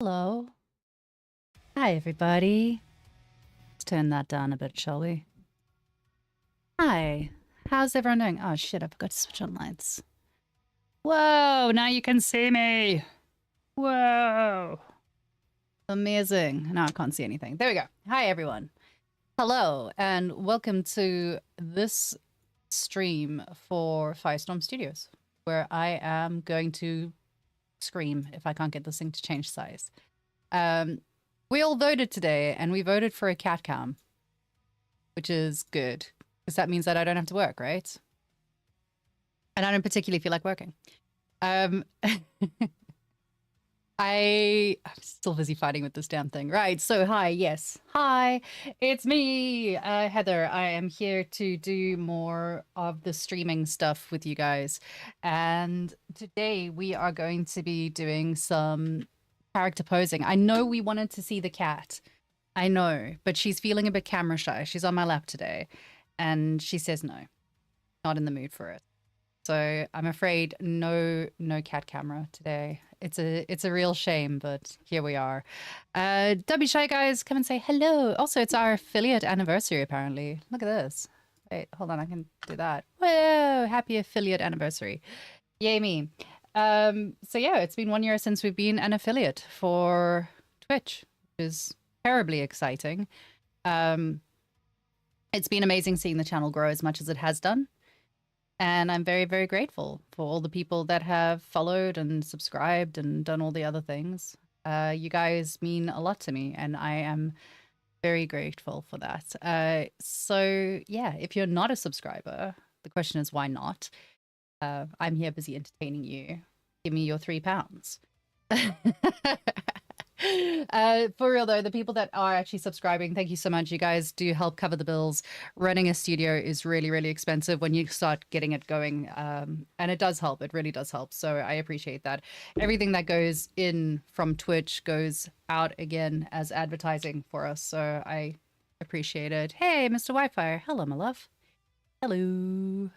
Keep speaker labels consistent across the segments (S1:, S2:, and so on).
S1: Hello. Hi, everybody. Let's turn that down a bit, shall we? Hi. How's everyone doing? Oh, shit, I forgot to switch on lights. Whoa, now you can see me. Whoa. Amazing. Now I can't see anything. There we go. Hi, everyone. Hello, and welcome to this stream for Firestorm Studios, where I am going to scream if I can't get this thing to change size. We all voted today, and we voted for a cat cam, which is good, because that means that I don't have to work, right? And I don't particularly feel like working. I'm still busy fighting with this damn thing. Right, so hi, yes. Hi, it's me, Heather. I am here to do more of the streaming stuff with you guys. And today we are going to be doing some character posing. I know we wanted to see the cat. I know, but she's feeling a bit camera shy. She's on my lap today, and she says no, not in the mood for it. So I'm afraid no cat camera today. It's a real shame, but here we are. Don't be shy, guys. Come and say hello. Also, it's our affiliate anniversary, apparently. Look at this. Wait, hold on. I can do that. Whoa! Happy affiliate anniversary. Yay me. So yeah, it's been 1 year since we've been an affiliate for Twitch, which is terribly exciting. It's been amazing seeing the channel grow as much as it has done. And I'm very, very grateful for all the people that have followed and subscribed and done all the other things. You guys mean a lot to me, and I am very grateful for that. So yeah, if you're not a subscriber, the question is why not? I'm here busy entertaining you. Give me your £3. For real though, the people that are actually subscribing, thank you so much. You guys do help cover the bills. Running a studio is really, really expensive when you start getting it going. And it does help. It really does help. So I appreciate that. Everything that goes in from Twitch goes out again as advertising for us. So I appreciate it. Hey, Mr. Wi-Fi. Hello, my love. Hello.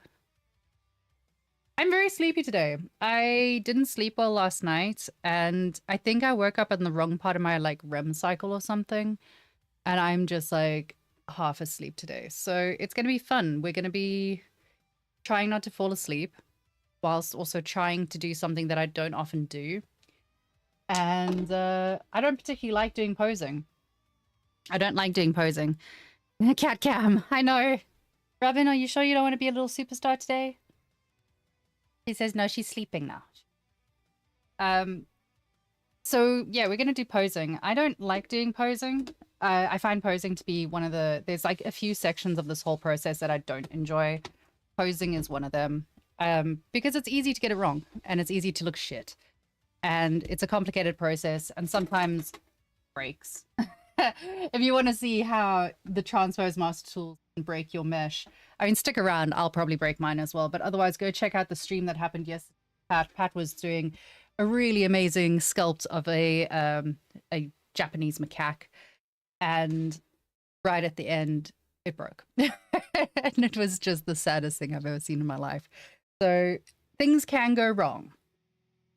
S1: I'm very sleepy today. I didn't sleep well last night, and I think I woke up in the wrong part of my like REM cycle or something, and I'm just like half asleep today. So it's going to be fun. We're going to be trying not to fall asleep whilst also trying to do something that I don't often do. And I don't particularly like doing posing. I don't like doing posing. Cat cam, I know. Robin, are you sure you don't want to be a little superstar today? He says, no, she's sleeping now. So yeah, we're going to do posing. I don't like doing posing. I find posing to be one of there's like a few sections of this whole process that I don't enjoy. Posing is one of them. Because it's easy to get it wrong and it's easy to look shit. And it's a complicated process and sometimes breaks. If you want to see how the Transpose Master Tool can break your mesh, I mean, stick around. I'll probably break mine as well. But otherwise, go check out the stream that happened yesterday. Pat was doing a really amazing sculpt of a Japanese macaque, and right at the end, it broke, and it was just the saddest thing I've ever seen in my life. So things can go wrong,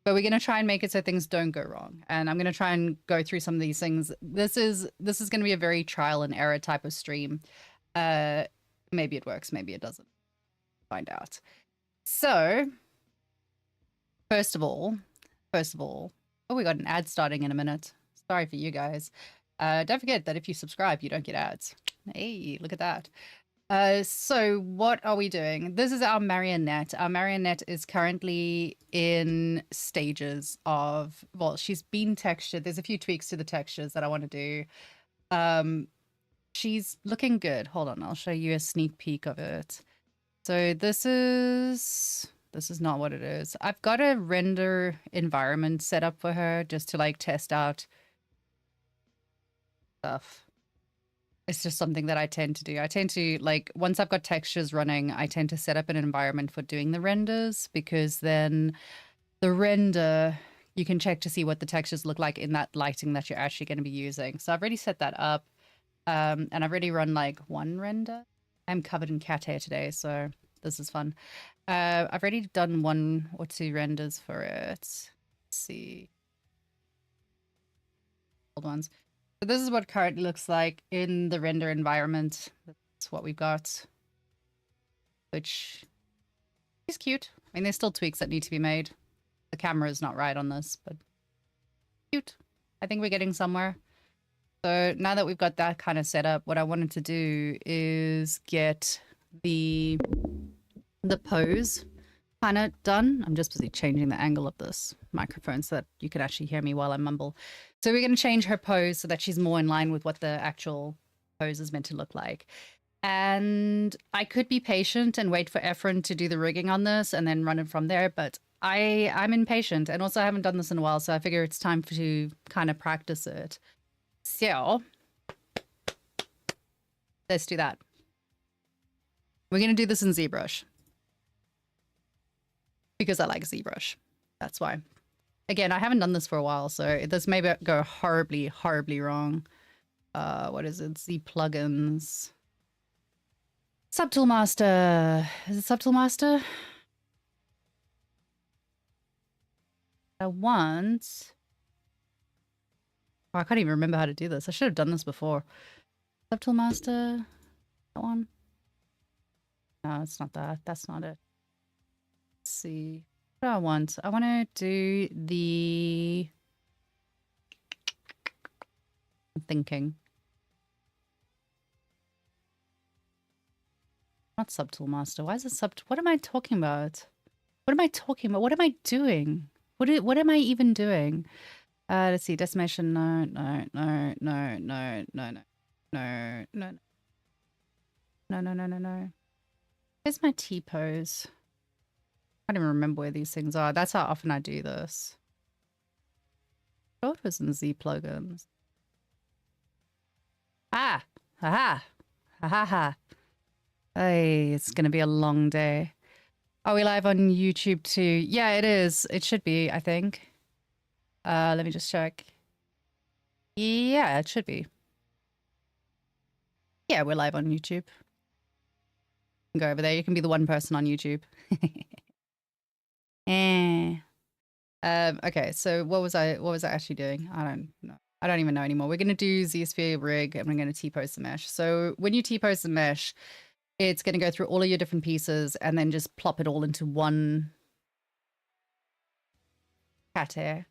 S1: but we're going to try and make it so things don't go wrong. And I'm going to try and go through some of these things. This is going to be a very trial and error type of stream. Maybe it works, maybe it doesn't. Find out. So, first of all, oh, we got an ad starting in a minute. Sorry for you guys. Don't forget that if you subscribe, you don't get ads. Hey, look at that. So what are we doing? This is our marionette. Our marionette is currently in stages of, well, she's been textured. There's a few tweaks to the textures that I want to do. She's looking good. Hold on, I'll show you a sneak peek of it. So this is not what it is. I've got a render environment set up for her just to like test out stuff. It's just something that I tend to do. I tend to, like, once I've got textures running, I tend to set up an environment for doing the renders, because then the render, you can check to see what the textures look like in that lighting that you're actually going to be using. So I've already set that up. And I've already run like one render. I'm covered in cat hair today, so this is fun. I've already done 1 or 2 renders for it. Let's see. old ones. So this is what currently looks like in the render environment. That's what we've got, which is cute. I mean, there's still tweaks that need to be made. The camera is not right on this, but cute. I think we're getting somewhere. So now that we've got that kind of set up, what I wanted to do is get the pose kind of done. I'm just busy changing the angle of this microphone so that you can actually hear me while I mumble. So we're going to change her pose so that she's more in line with what the actual pose is meant to look like. And I could be patient and wait for Efren to do the rigging on this and then run it from there, but I'm impatient, and also I haven't done this in a while, so I figure it's time to kind of practice it. So let's do that. We're going to do this in Zbrush because I like Zbrush. That's why. Again, I haven't done this for a while, so this may go horribly, horribly wrong. What is it? Z plugins. Subtool Master. Is it Subtool Master? I want... Oh, I can't even remember how to do this. I should have done this before. Subtool Master. That one. No, it's not that. That's not it. Let's see. What do I want? I want to do the... I'm thinking. Not Subtool Master. Why is it What am I talking about? What am I talking about? What am I doing? What am I even doing? Let's see. Decimation. No. Where's my T-pose? I don't even remember where these things are. That's how often I do this. I thought it was in Z plugins. Ah! Ha ha! Hey, it's gonna be a long day. Are we live on YouTube too? Yeah, it is. It should be, I think. Let me just check. Yeah, it should be. Yeah, we're live on YouTube. You can go over there. You can be the one person on YouTube. Okay, so what was I actually doing? I don't know. I don't even know anymore. We're gonna do Z-sphere rig and we're gonna T-pose the mesh. So when you T-pose the mesh, it's gonna go through all of your different pieces and then just plop it all into one cat hair.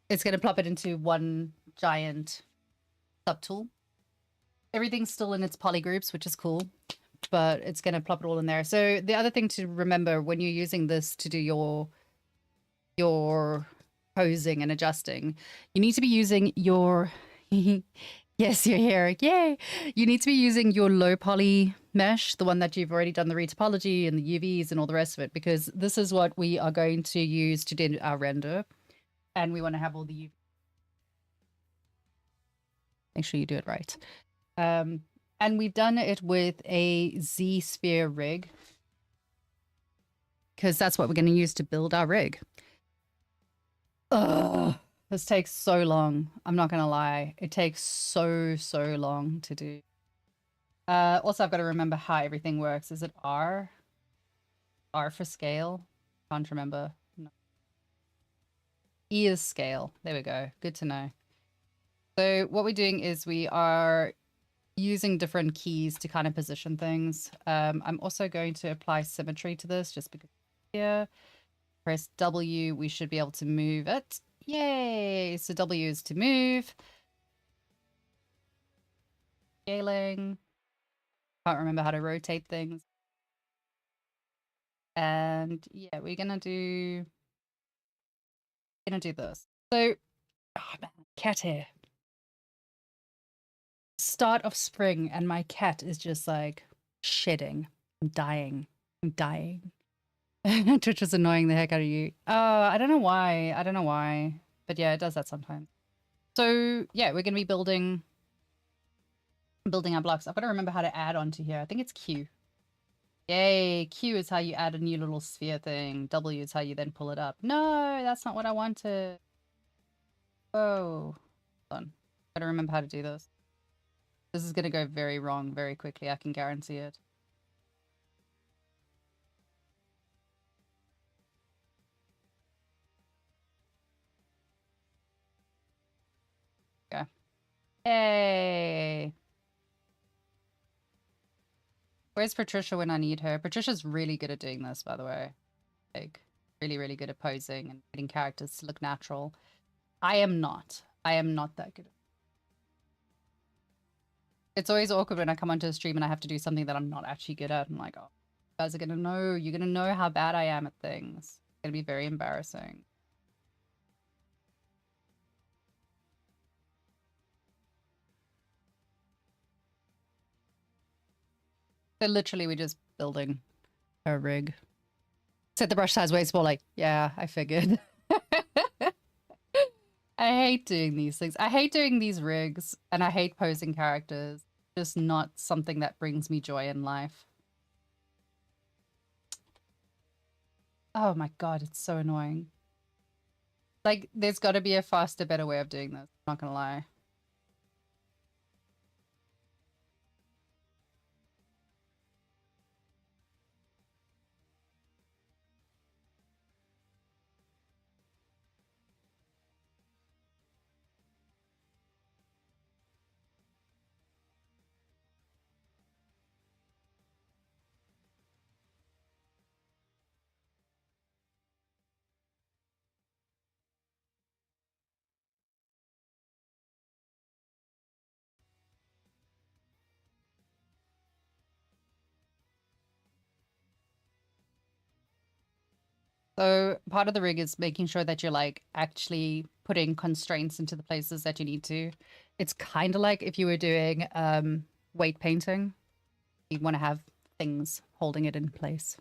S1: It's gonna plop it into one giant subtool. Everything's still in its poly groups, which is cool, but it's gonna plop it all in there. So the other thing to remember when you're using this to do your posing and adjusting, you need to be using your yes, your hair, yay! You need to be using your low poly mesh, the one that you've already done the retopology and the UVs and all the rest of it, because this is what we are going to use to do our render, and we want to have all the UV. Make sure you do it right. And we've done it with a Z-sphere rig because that's what we're going to use to build our rig. Ugh, this takes so long. I'm not going to lie. It takes so long to do. Also, I've got to remember how everything works. Is it R? R for scale? Can't remember. No. E is scale. There we go. Good to know. So what we're doing is we are using different keys to kind of position things. I'm also going to apply symmetry to this just because here. Press W, we should be able to move it. Yay! So W is to move. Scaling. Can't remember how to rotate things. And yeah, we're gonna do this. So, oh man, cat hair. Start of spring and my cat is just like shedding. I'm dying. Twitch was annoying the heck out of you. I don't know why. But yeah, it does that sometimes. So yeah, we're gonna be building our blocks. I've got to remember how to add onto here. I think it's Q. Yay, Q is how you add a new little sphere thing. W is how you then pull it up. No, that's not what I wanted. Oh, hold on. Gotta remember how to do this. This is gonna go very wrong very quickly, I can guarantee it. Okay. Yay. Where's Patricia when I need her? Patricia's really good at doing this, by the way. Like, really, really good at posing and getting characters to look natural. I am not. I am not that good. It's always awkward when I come onto a stream and I have to do something that I'm not actually good at. I'm like, oh, you guys are gonna know. You're gonna know how bad I am at things. It's gonna be very embarrassing. So literally, we're just building a rig. Set the brush size way small. Like, yeah, I figured. I hate doing these things. I hate doing these rigs, and I hate posing characters. Just not something that brings me joy in life. Oh my god, it's so annoying. Like, there's got to be a faster, better way of doing this. I'm not gonna lie. So part of the rig is making sure that you're like actually putting constraints into the places that you need to. It's kind of like if you were doing weight painting, you want to have things holding it in place.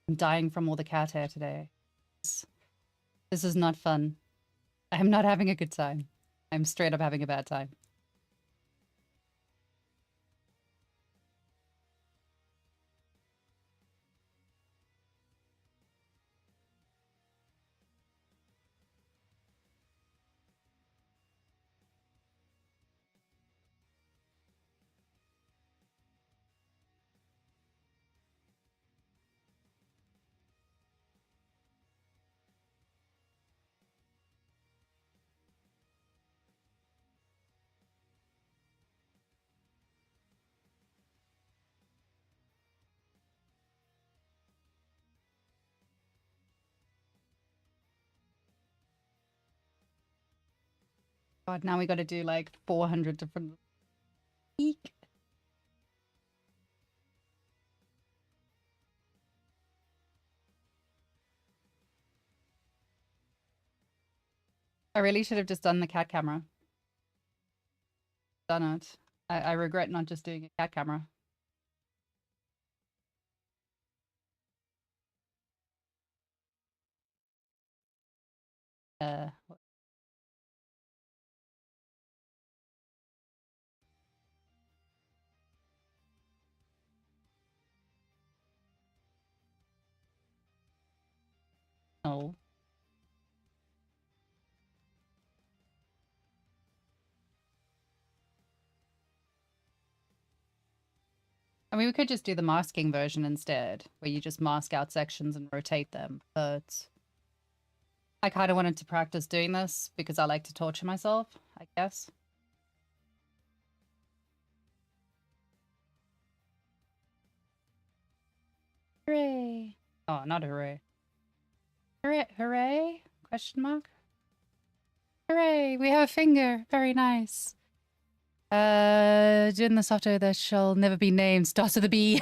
S1: I'm dying from all the cat hair today. This is not fun. I'm not having a good time. I'm straight up having a bad time. God, now we got to do like 400 different. Eek. I really should have just done the cat camera. Done it. I regret not just doing a cat camera. Uh, no. I mean, we could just do the masking version instead, where you just mask out sections and rotate them. But I kind of wanted to practice doing this because I like to torture myself, I guess. Hooray. Oh, not hooray. Hooray, hooray? Question mark? Hooray, we have a finger. Very nice. Doing the software that shall never be named starts with a B.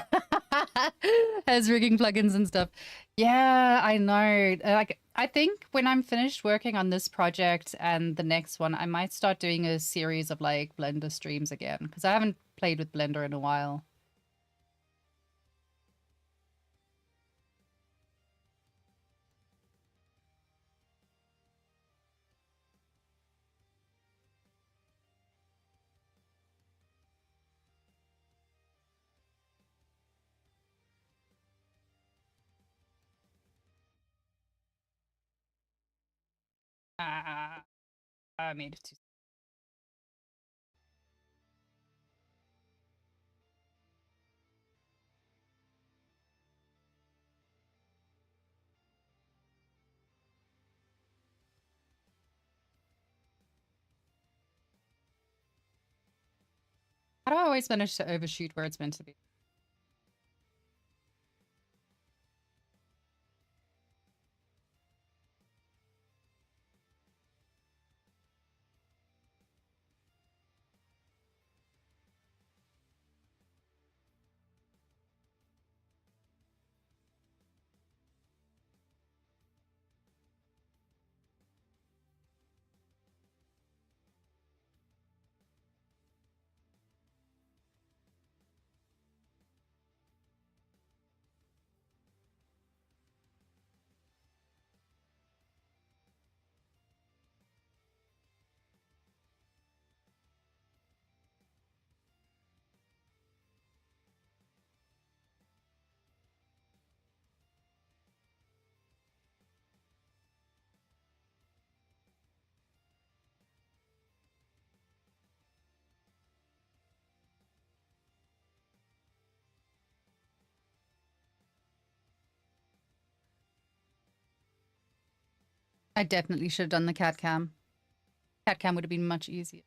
S1: Has rigging plugins and stuff. Yeah, I know. Like, I think when I'm finished working on this project and the next one, I might start doing a series of like Blender streams again because I haven't played with Blender in a while. I made it too. How do I always manage to overshoot where it's meant to be? I definitely should have done the cat cam. Cat cam would have been much easier.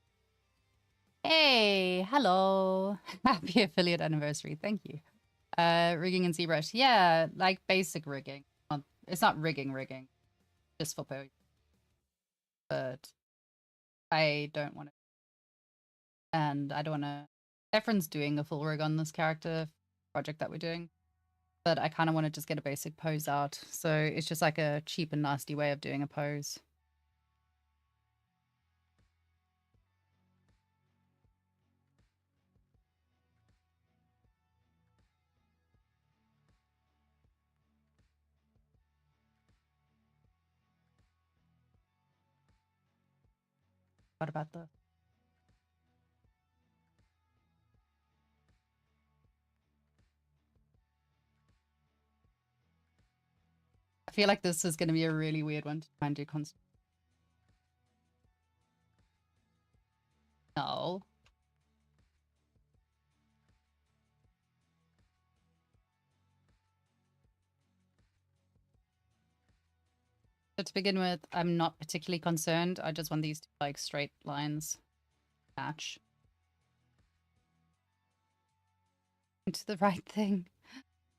S1: Hey, hello. Happy affiliate anniversary. Thank you. Rigging in Zbrush. Yeah, like basic rigging. It's not rigging, just for pose. But I don't want to. And I don't want to. Efren's doing a full rig on this character project that we're doing. But I kind of want to just get a basic pose out. So it's just like a cheap and nasty way of doing a pose. What about the... I feel like this is going to be a really weird one to try and do constant. No. So to begin with, I'm not particularly concerned. I just want these to like straight lines match. Into the right thing.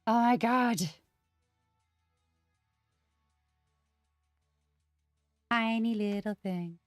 S1: Oh my god. Tiny little thing.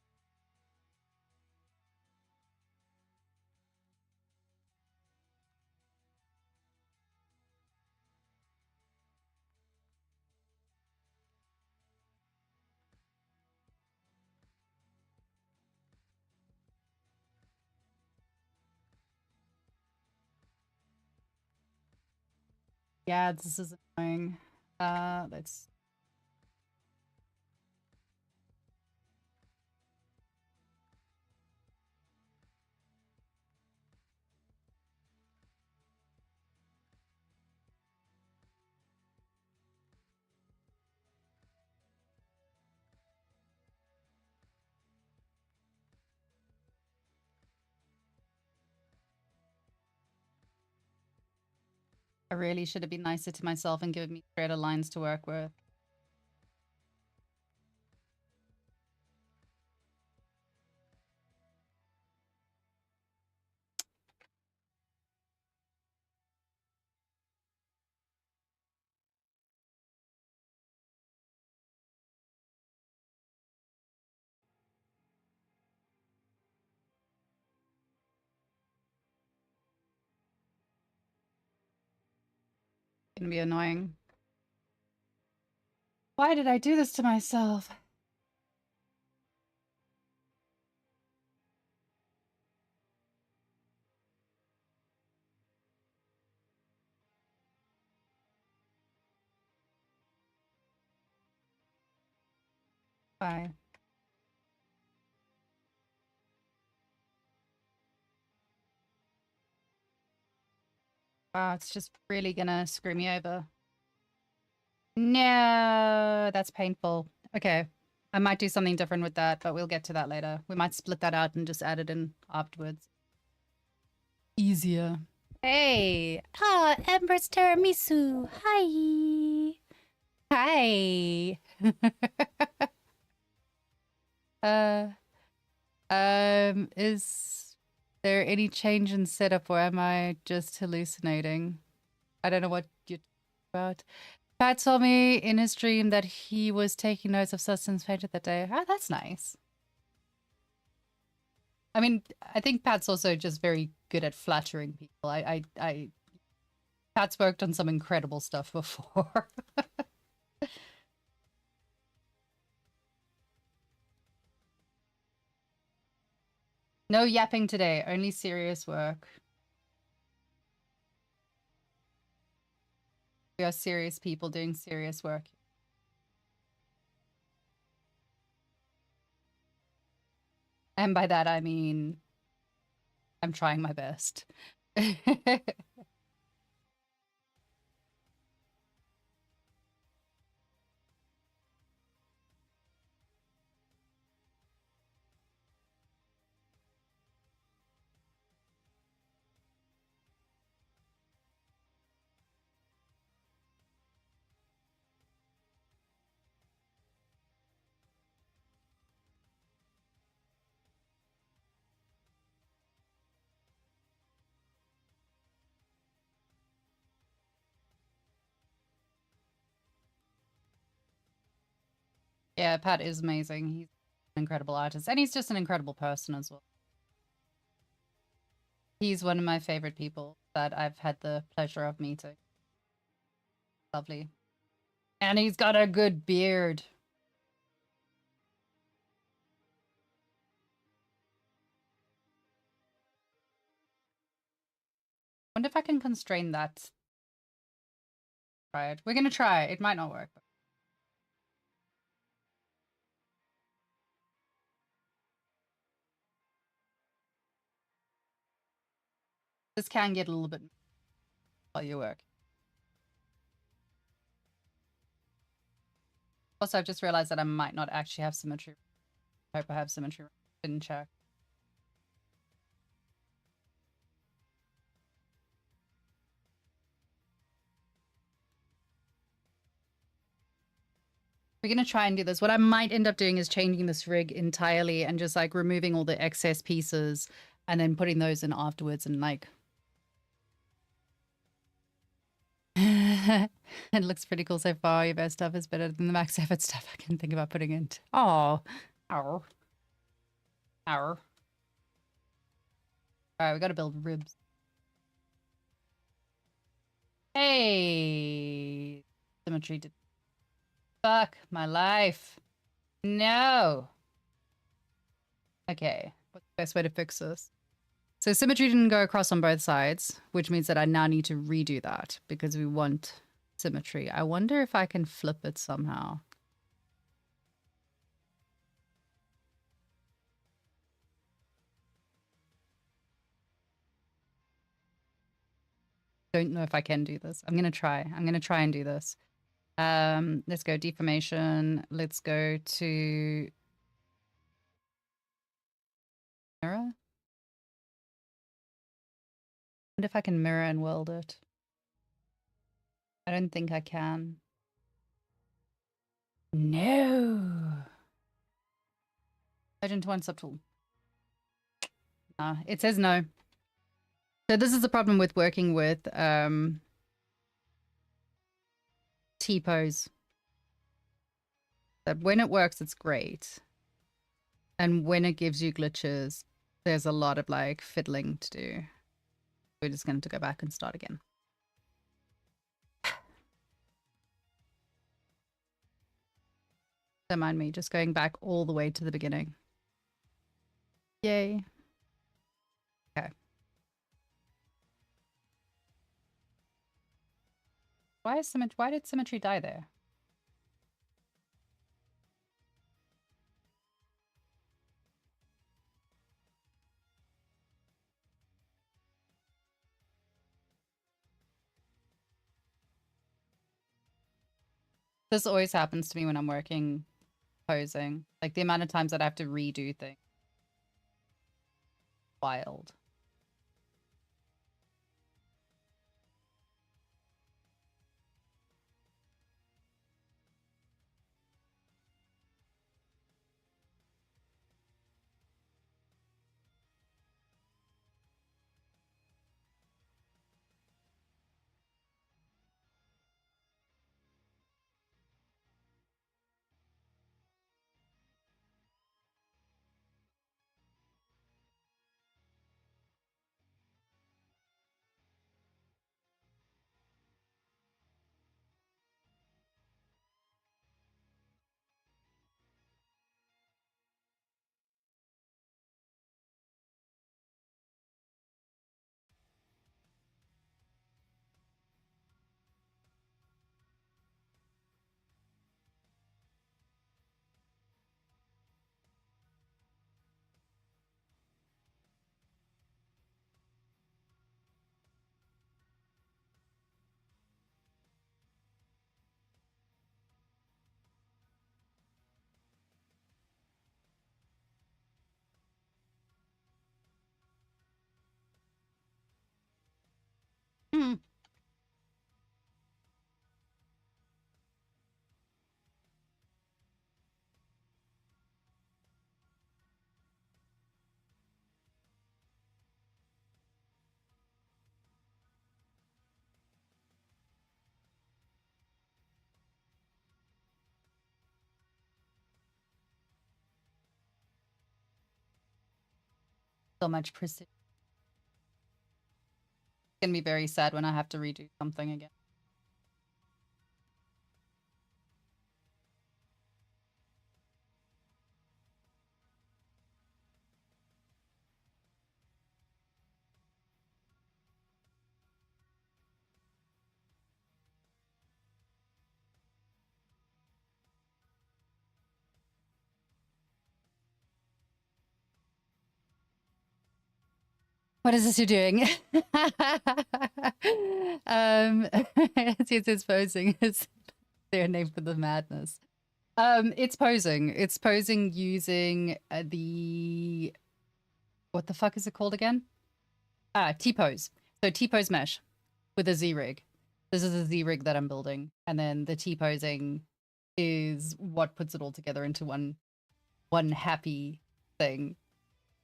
S1: Yeah, this is annoying. Let's... I really should have been nicer to myself and given me straighter lines to work with. It's gonna be annoying. Why did I do this to myself? Bye. Wow, it's just really gonna screw me over. No, that's painful. Okay. I might do something different with that, but we'll get to that later. We might split that out and just add it in afterwards. Easier. Hey. Ah, Ember's tiramisu. Hi. Hi. uh, is there any change in setup or am I just hallucinating? I don't know what you're talking about. Pat told me in his dream that he was taking notes of substance painted that day. Oh, that's nice. I mean, I think Pat's also just very good at flattering people. Pat's worked on some incredible stuff before. No yapping today, only serious work. We are serious people doing serious work. And by that, I mean, I'm trying my best. Yeah, Pat is amazing. He's an incredible artist. And he's just an incredible person as well. He's one of my favorite people that I've had the pleasure of meeting. Lovely. And he's got a good beard. Wonder if I can constrain that. Try it. We're gonna try. It might not work. But this can get a little bit while you work. Also, I've just realized that I might not actually have symmetry. I hope I have symmetry. Didn't check. We're gonna try and do this. What I might end up doing is changing this rig entirely and just like removing all the excess pieces and then putting those in afterwards and like it looks pretty cool so far. Your best stuff is better than the max effort stuff I can think about putting in. Oh, ow. Ow. Alright, we gotta build ribs. Hey! Symmetry did. Fuck my life. No! Okay, what's the best way to fix this? So symmetry didn't go across on both sides, which means that I now need to redo that because we want symmetry. I wonder if I can flip it somehow. Don't know if I can do this. I'm gonna try. I'm gonna try and do this. Let's go deformation. Let's go to mirror. Wonder if I can mirror and weld it. I don't think I can. No. Legend to one subtool. It says no. So this is the problem with working with T-pose. That when it works, it's great. And when it gives you glitches, there's a lot of like fiddling to do. We're just going to go back and start again. Don't mind me, just going back all the way to the beginning. Yay. Okay. Why did symmetry die there? This always happens to me when I'm working posing. Like the amount of times that I have to redo things. Wild. So much precision. It's gonna be very sad when I have to redo something again. What is this you're doing? It's posing. It's their name for the madness. It's posing. It's posing using the what the fuck is it called again? T-pose. So T-pose mesh with a Z-rig. This is a Z-rig that I'm building, and then the T-posing is what puts it all together into one happy thing.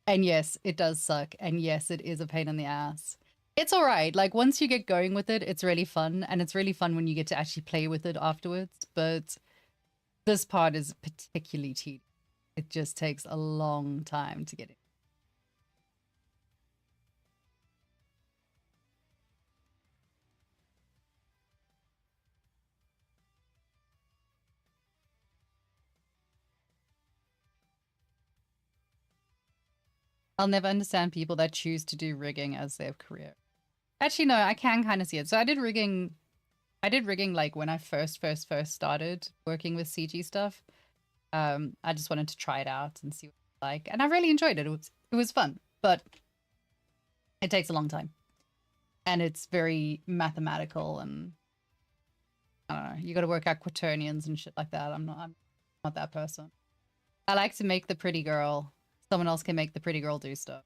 S1: And yes, it does suck. And yes, it is a pain in the ass. It's all right. Like, once you get going with it, it's really fun. And it's really fun when you get to actually play with it afterwards. But this part is particularly tedious. It just takes a long time to get it. I'll never understand people that choose to do rigging as their career. Actually, no, I can kind of see it. So I did rigging like when I first started working with CG stuff. I just wanted to try it out and see what it's like, and I really enjoyed it. It was fun, but it takes a long time, and it's very mathematical, and I don't know. You got to work out quaternions and shit like that. I'm not that person. I like to make the pretty girl. Someone else can make the pretty girl do stuff.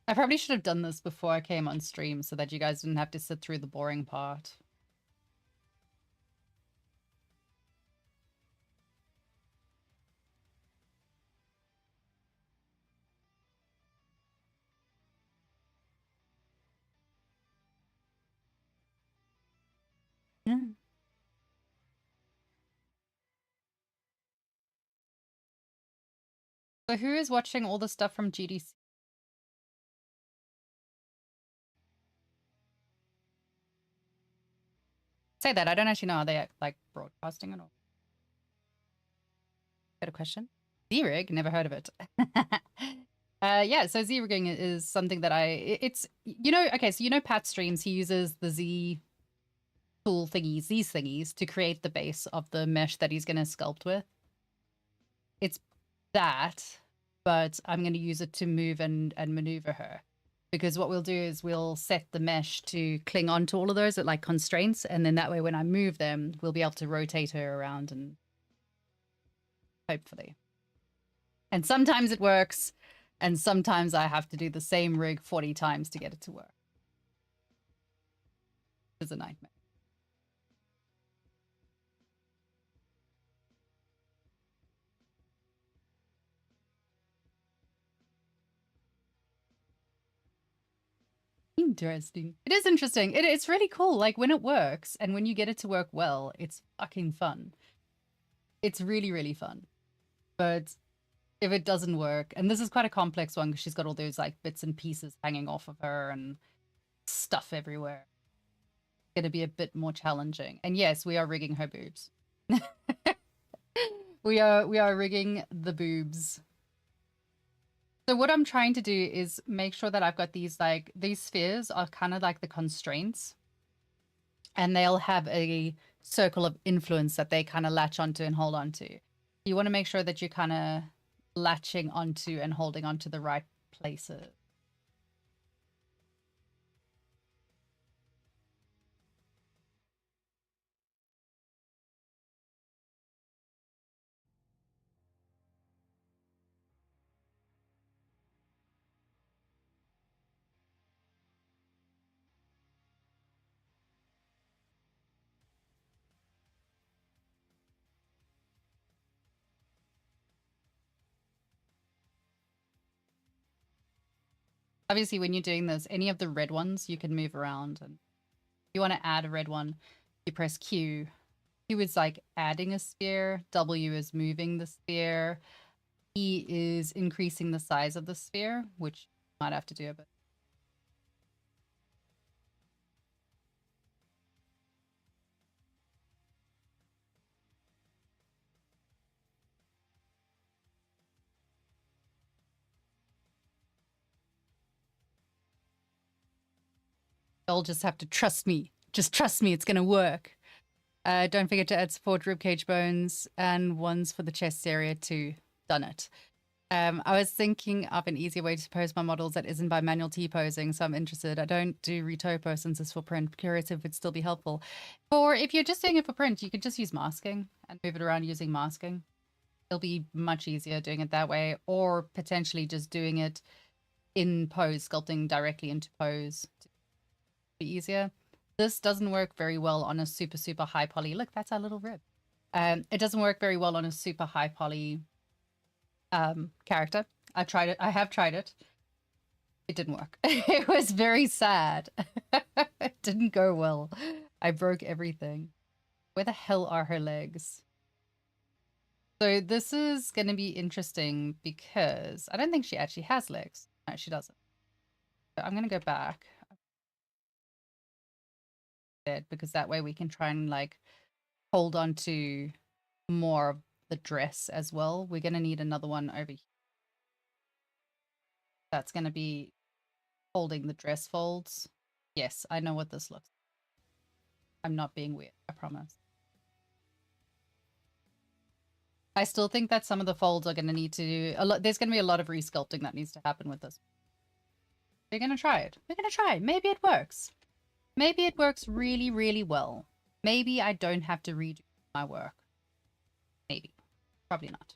S1: I probably should have done this before I came on stream so that you guys didn't have to sit through the boring part. Yeah. So who is watching all the stuff from GDC? Say that. I don't actually know. Are they like broadcasting it or? Got a question? Z-rig? Never heard of it. Yeah, so Z-rigging is something that it's, you know, okay, so you know Pat streams, he uses the Z tool thingies, these thingies, to create the base of the mesh that he's going to sculpt with. It's that, but I'm going to use it to move and maneuver her. Because what we'll do is we'll set the mesh to cling onto all of those at like constraints, and then that way when I move them, we'll be able to rotate her around and hopefully. And sometimes it works, and sometimes I have to do the same rig 40 times to get it to work. It's a nightmare. Interesting. It is interesting. It's really cool. Like when it works and when you get it to work well, it's fucking fun. It's really, really fun. But if it doesn't work, and this is quite a complex one because she's got all those like bits and pieces hanging off of her and stuff everywhere. It's gonna be a bit more challenging. And yes, we are rigging her boobs. we are rigging the boobs. So what I'm trying to do is make sure that I've got these spheres are kind of like the constraints, and they'll have a circle of influence that they kind of latch onto and hold onto. You want to make sure that you're kind of latching onto and holding onto the right places. Obviously, when you're doing this, any of the red ones you can move around, and if you want to add a red one, you press Q, Q is like adding a sphere, W is moving the sphere, E is increasing the size of the sphere, which you might have to do a bit. You'll just have to trust me. Just trust me, it's going to work. Don't forget to add support ribcage bones and ones for the chest area too. Done it. I was thinking of an easier way to pose my models that isn't by manual T-posing, so I'm interested. I don't do retopo since it's for print. Curious if it'd still be helpful. Or if you're just doing it for print, you could just use masking and move it around using masking. It'll be much easier doing it that way, or potentially just doing it in pose, sculpting directly into pose to be easier. This doesn't work very well on a super, super high poly. Look, that's our little rib. It doesn't work very well on a super high poly character. I tried it. I have tried it. It didn't work. It was very sad. It didn't go well. I broke everything. Where the hell are her legs? So this is going to be interesting because I don't think she actually has legs. No, she doesn't. So I'm going to go back. Because that way we can try and like hold on to more of the dress as well. We're going to need another one over here. That's going to be holding the dress folds. Yes, I know what this looks like. I'm not being weird, I promise. I still think that some of the folds are going to need to do a lot. There's going to be a lot of resculpting that needs to happen with this. We're going to try it. We're going to try it. Maybe it works. Maybe it works really, really well. Maybe I don't have to redo my work. Maybe. Probably not.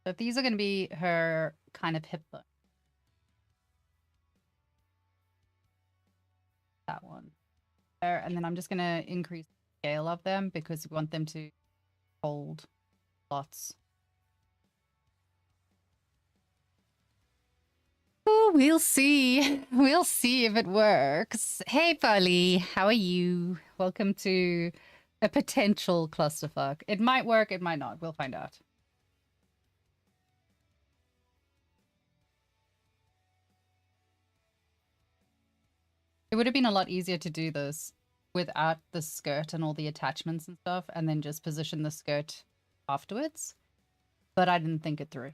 S1: But these are going to be her kind of hip bone. That one. There, and then I'm just going to increase the scale of them because we want them to hold lots. Oh, we'll see. We'll see if it works. Hey, Polly, how are you? Welcome to a potential clusterfuck. It might work, it might not. We'll find out. It would have been a lot easier to do this without the skirt and all the attachments and stuff, and then just position the skirt afterwards. But I didn't think it through.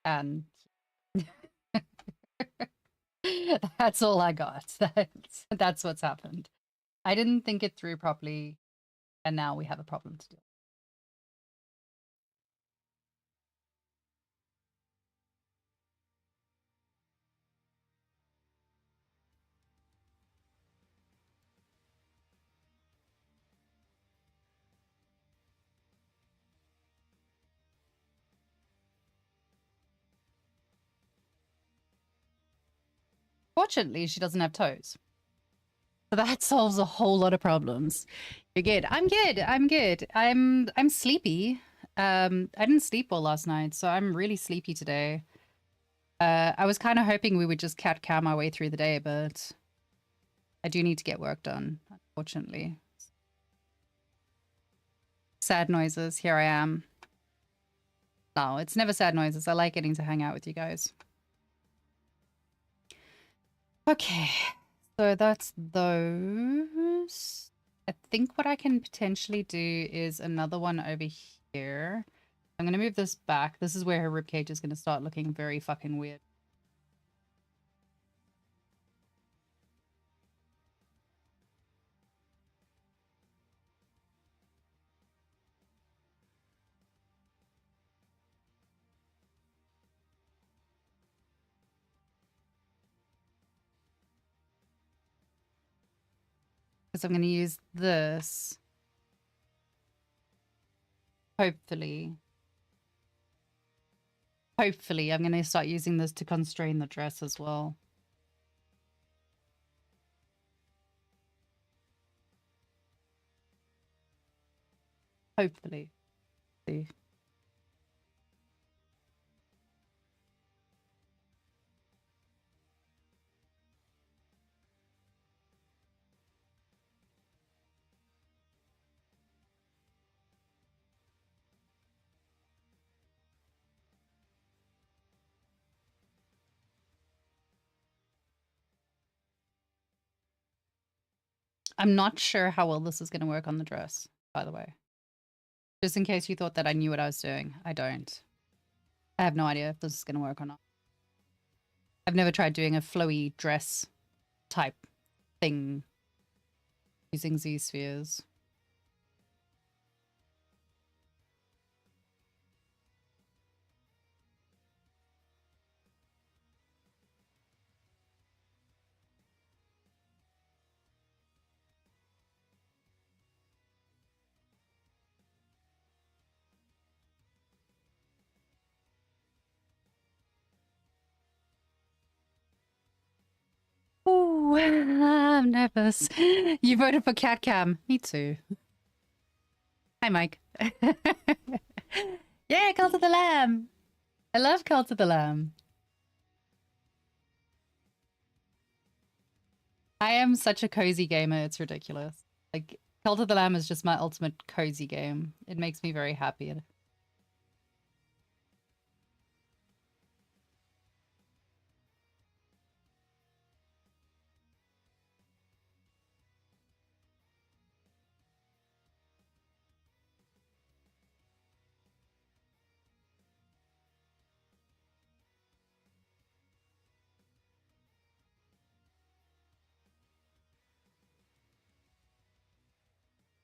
S1: And that's all I got. That's what's happened. I didn't think it through properly, and now we have a problem to deal with. Fortunately, she doesn't have toes. So that solves a whole lot of problems. You're good. I'm good. I'm good. I'm sleepy. I didn't sleep well last night, so I'm really sleepy today. I was kind of hoping we would just cat cow my way through the day, but I do need to get work done, unfortunately. Sad noises. Here I am. No, it's never sad noises. I like getting to hang out with you guys. Okay, so that's those. I think what I can potentially do is another one over here. I'm going to move this back. This is where her ribcage is going to start looking very fucking weird. Because I'm going to use this. Hopefully. Hopefully, I'm going to start using this to constrain the dress as well. Hopefully. See. I'm not sure how well this is going to work on the dress, by the way. Just in case you thought that I knew what I was doing. I don't. I have no idea if this is going to work or not. I've never tried doing a flowy dress type thing using Z-spheres. Ooh, I'm nervous. You voted for Cat Cam. Me too. Hi, Mike. Yeah, Cult of the Lamb. I love Cult of the Lamb. I am such a cozy gamer, it's ridiculous. Like, Cult of the Lamb is just my ultimate cozy game. It makes me very happy.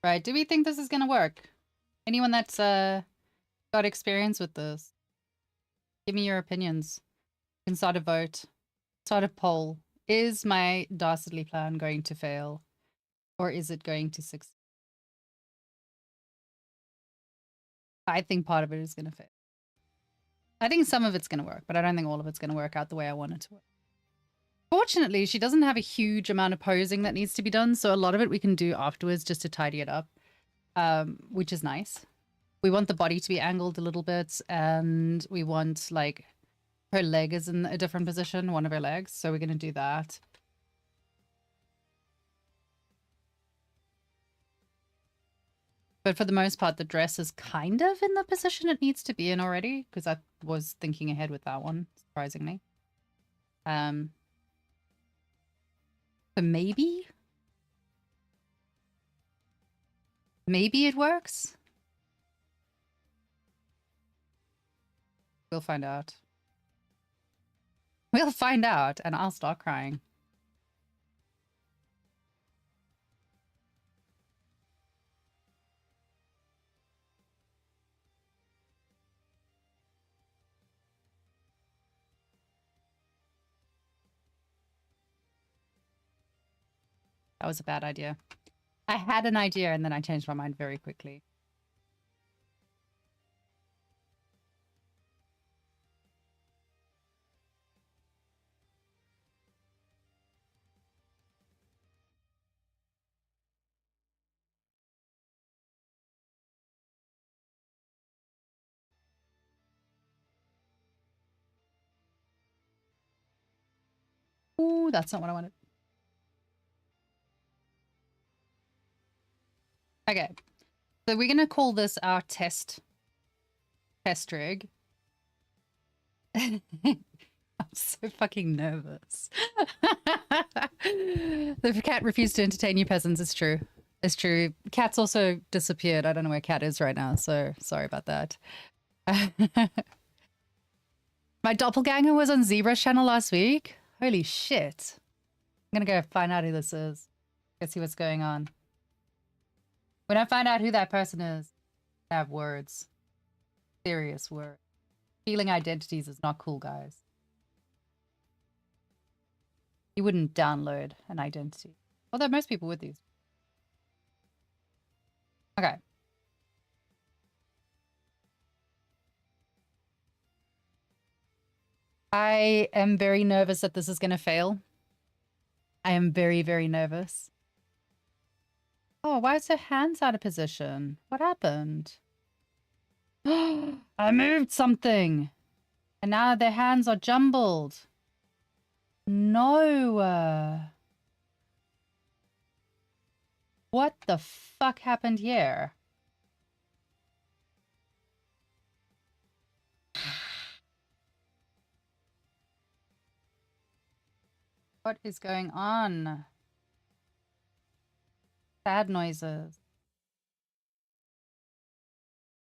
S1: Right, do we think this is gonna work? Anyone that's got experience with this? Give me your opinions. You can start a vote. Start a poll. Is my Dastardly plan going to fail? Or is it going to succeed? I think part of it is gonna fail. I think some of it's gonna work, but I don't think all of it's gonna work out the way I want it to work. Fortunately, she doesn't have a huge amount of posing that needs to be done, so a lot of it we can do afterwards just to tidy it up, which is nice. We want the body to be angled a little bit, and we want, like, her leg is in a different position, one of her legs, so we're going to do that. But for the most part, the dress is kind of in the position it needs to be in already, because I was thinking ahead with that one, surprisingly. But maybe it works. We'll find out. We'll find out, and I'll start crying. That was a bad idea. I had an idea, and then I changed my mind very quickly. Ooh, that's not what I wanted. Okay, so we're gonna call this our test rig. I'm so fucking nervous. The cat refused to entertain you peasants. It's true. It's true. Cat's also disappeared. I don't know where Cat is right now, so sorry about that. My doppelganger was on Zbrush channel last week. Holy shit. I'm gonna go find out who this is. Go see what's going on. When I find out who that person is, I have words. Serious words. Stealing identities is not cool, guys. You wouldn't download an identity. Although most people would these. Okay. I am very nervous that this is going to fail. I am very, very nervous. Oh, why is her hands out of position? What happened? I moved something. And now their hands are jumbled. No. What the fuck happened here? What is going on? Sad noises.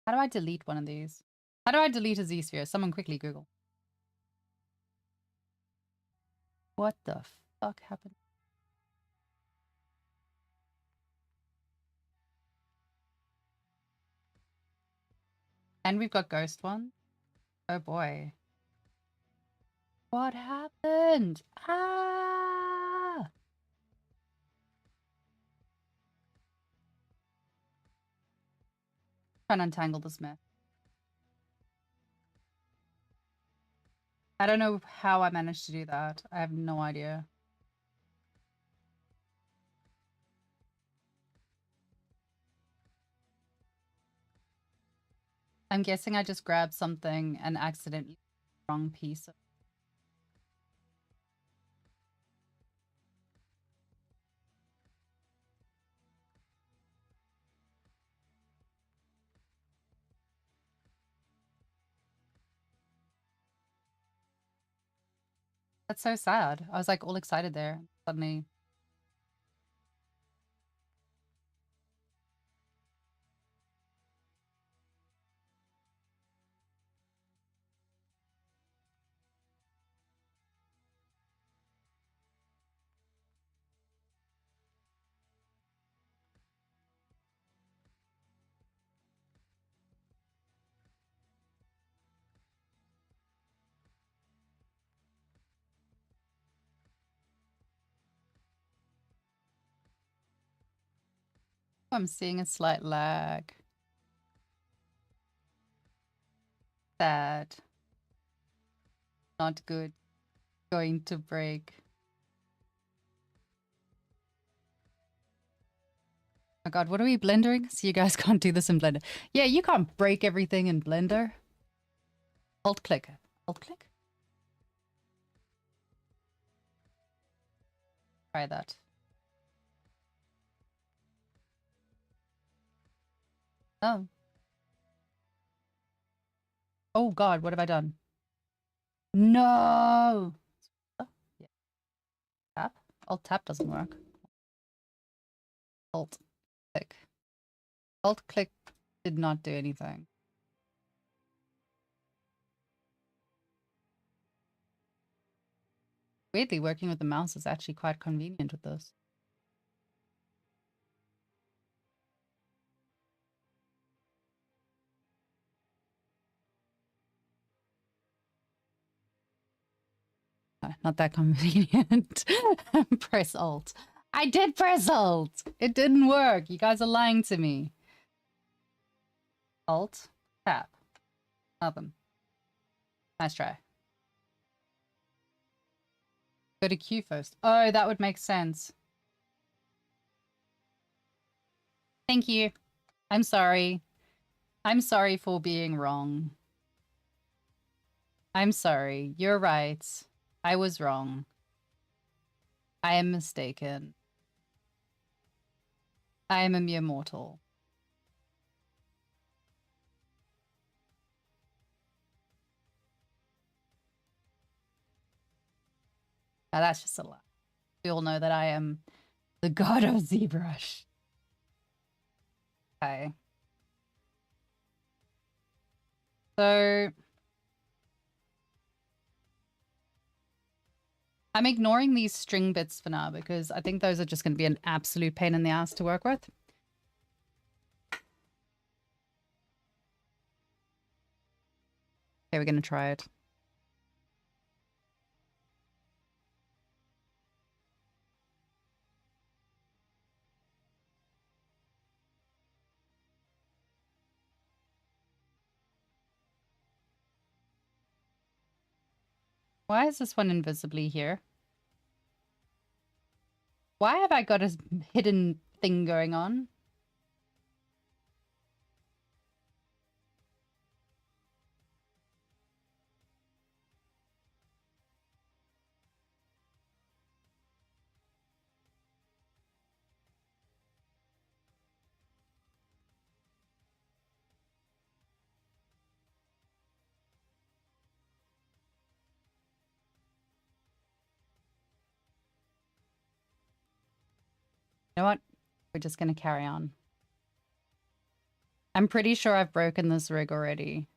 S1: How do I delete one of these? How do I delete a Z-sphere? Someone quickly Google. What the fuck happened? And we've got ghost ones. Oh boy. What happened? Ah! Trying to untangle this mess. I don't know how I managed to do that. I have no idea. I'm guessing I just grabbed something and accidentally wrong piece. That's so sad. I was like all excited there. Suddenly. I'm seeing a slight lag. Sad. Not good. Going to break. Oh god, what are we blendering? So you guys can't do this in Blender. Yeah, you can't break everything in Blender. Alt click. Alt click? Try that. Oh. Oh god, what have I done? No! Oh, yeah. Tap? Alt tap doesn't work. Alt click. Alt click did not do anything. Weirdly, working with the mouse is actually quite convenient with this. Not that convenient. Press Alt. I did press Alt! It didn't work. You guys are lying to me. Alt, tap. Nothing. Nice try. Go to Q first. Oh, that would make sense. Thank you. I'm sorry. I'm sorry for being wrong. I'm sorry. You're right. I was wrong. I am mistaken. I am a mere mortal. Now that's just a lie. We all know that I am the god of Zbrush. Okay. So I'm ignoring these string bits for now because I think those are just going to be an absolute pain in the ass to work with. Okay, we're going to try it. Why is this one invisibly here? Why have I got a hidden thing going on. You know what? We're just going to carry on. I'm pretty sure I've broken this rig already.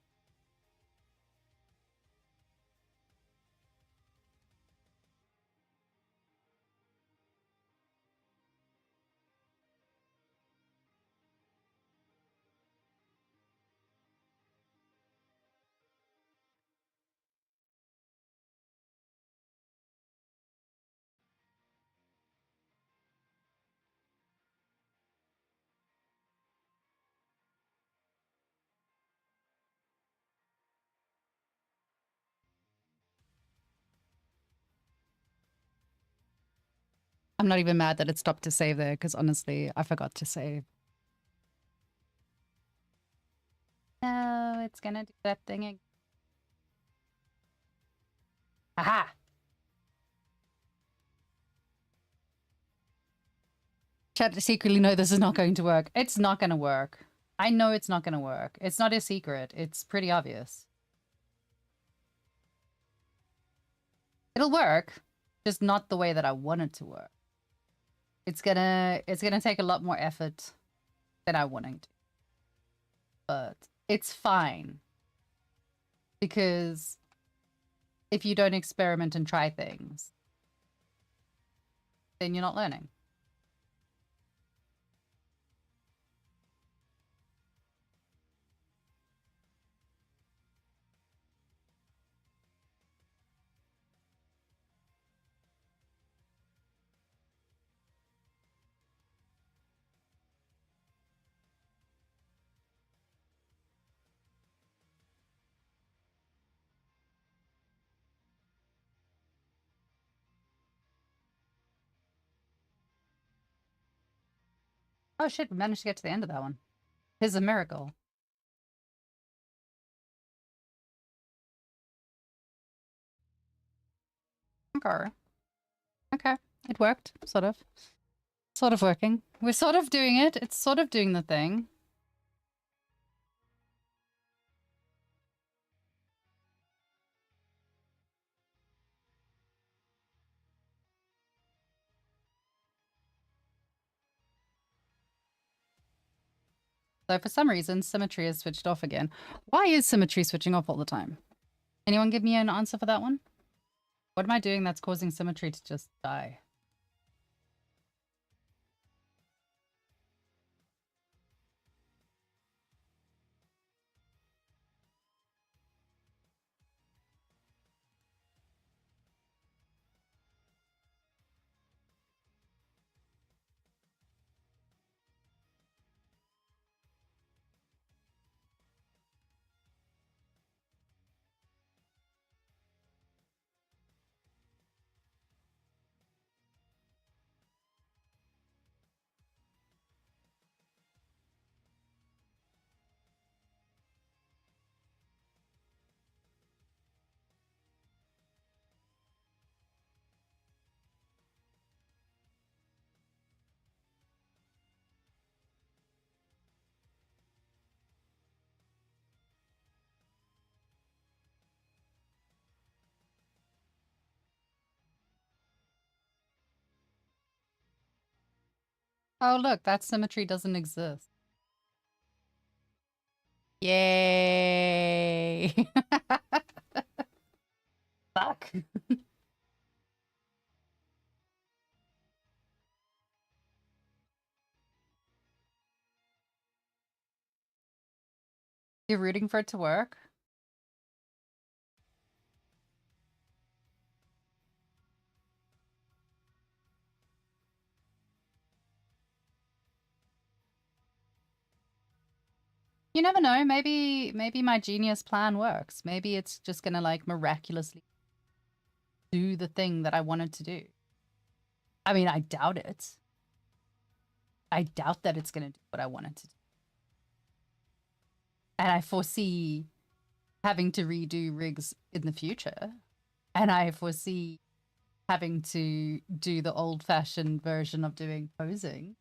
S1: I'm not even mad that it stopped to save there, because honestly, I forgot to save. No, it's gonna do that thing again. Aha! Chat secretly know this is not going to work. It's not gonna work. I know it's not gonna work. It's not a secret. It's pretty obvious. It'll work, just not the way that I want it to work. It's gonna take a lot more effort than I want it to. But it's fine. Because if you don't experiment and try things, then you're not learning. Oh shit, we managed to get to the end of that one. It's a miracle. Okay. Okay. It worked, sort of. Sort of working. We're sort of doing it. It's sort of doing the thing. So for some reason, symmetry is switched off again. Why is symmetry switching off all the time? Anyone give me an answer for that one? What am I doing that's causing symmetry to just die? Oh, look, that symmetry doesn't exist. Yay! Fuck. You're rooting for it to work? You never know. Maybe my genius plan works. Maybe it's just gonna like miraculously do the thing that I wanted to do. I mean, I doubt it. I doubt that it's going to do what I want it to do. And I foresee having to redo rigs in the future. And I foresee having to do the old-fashioned version of doing posing.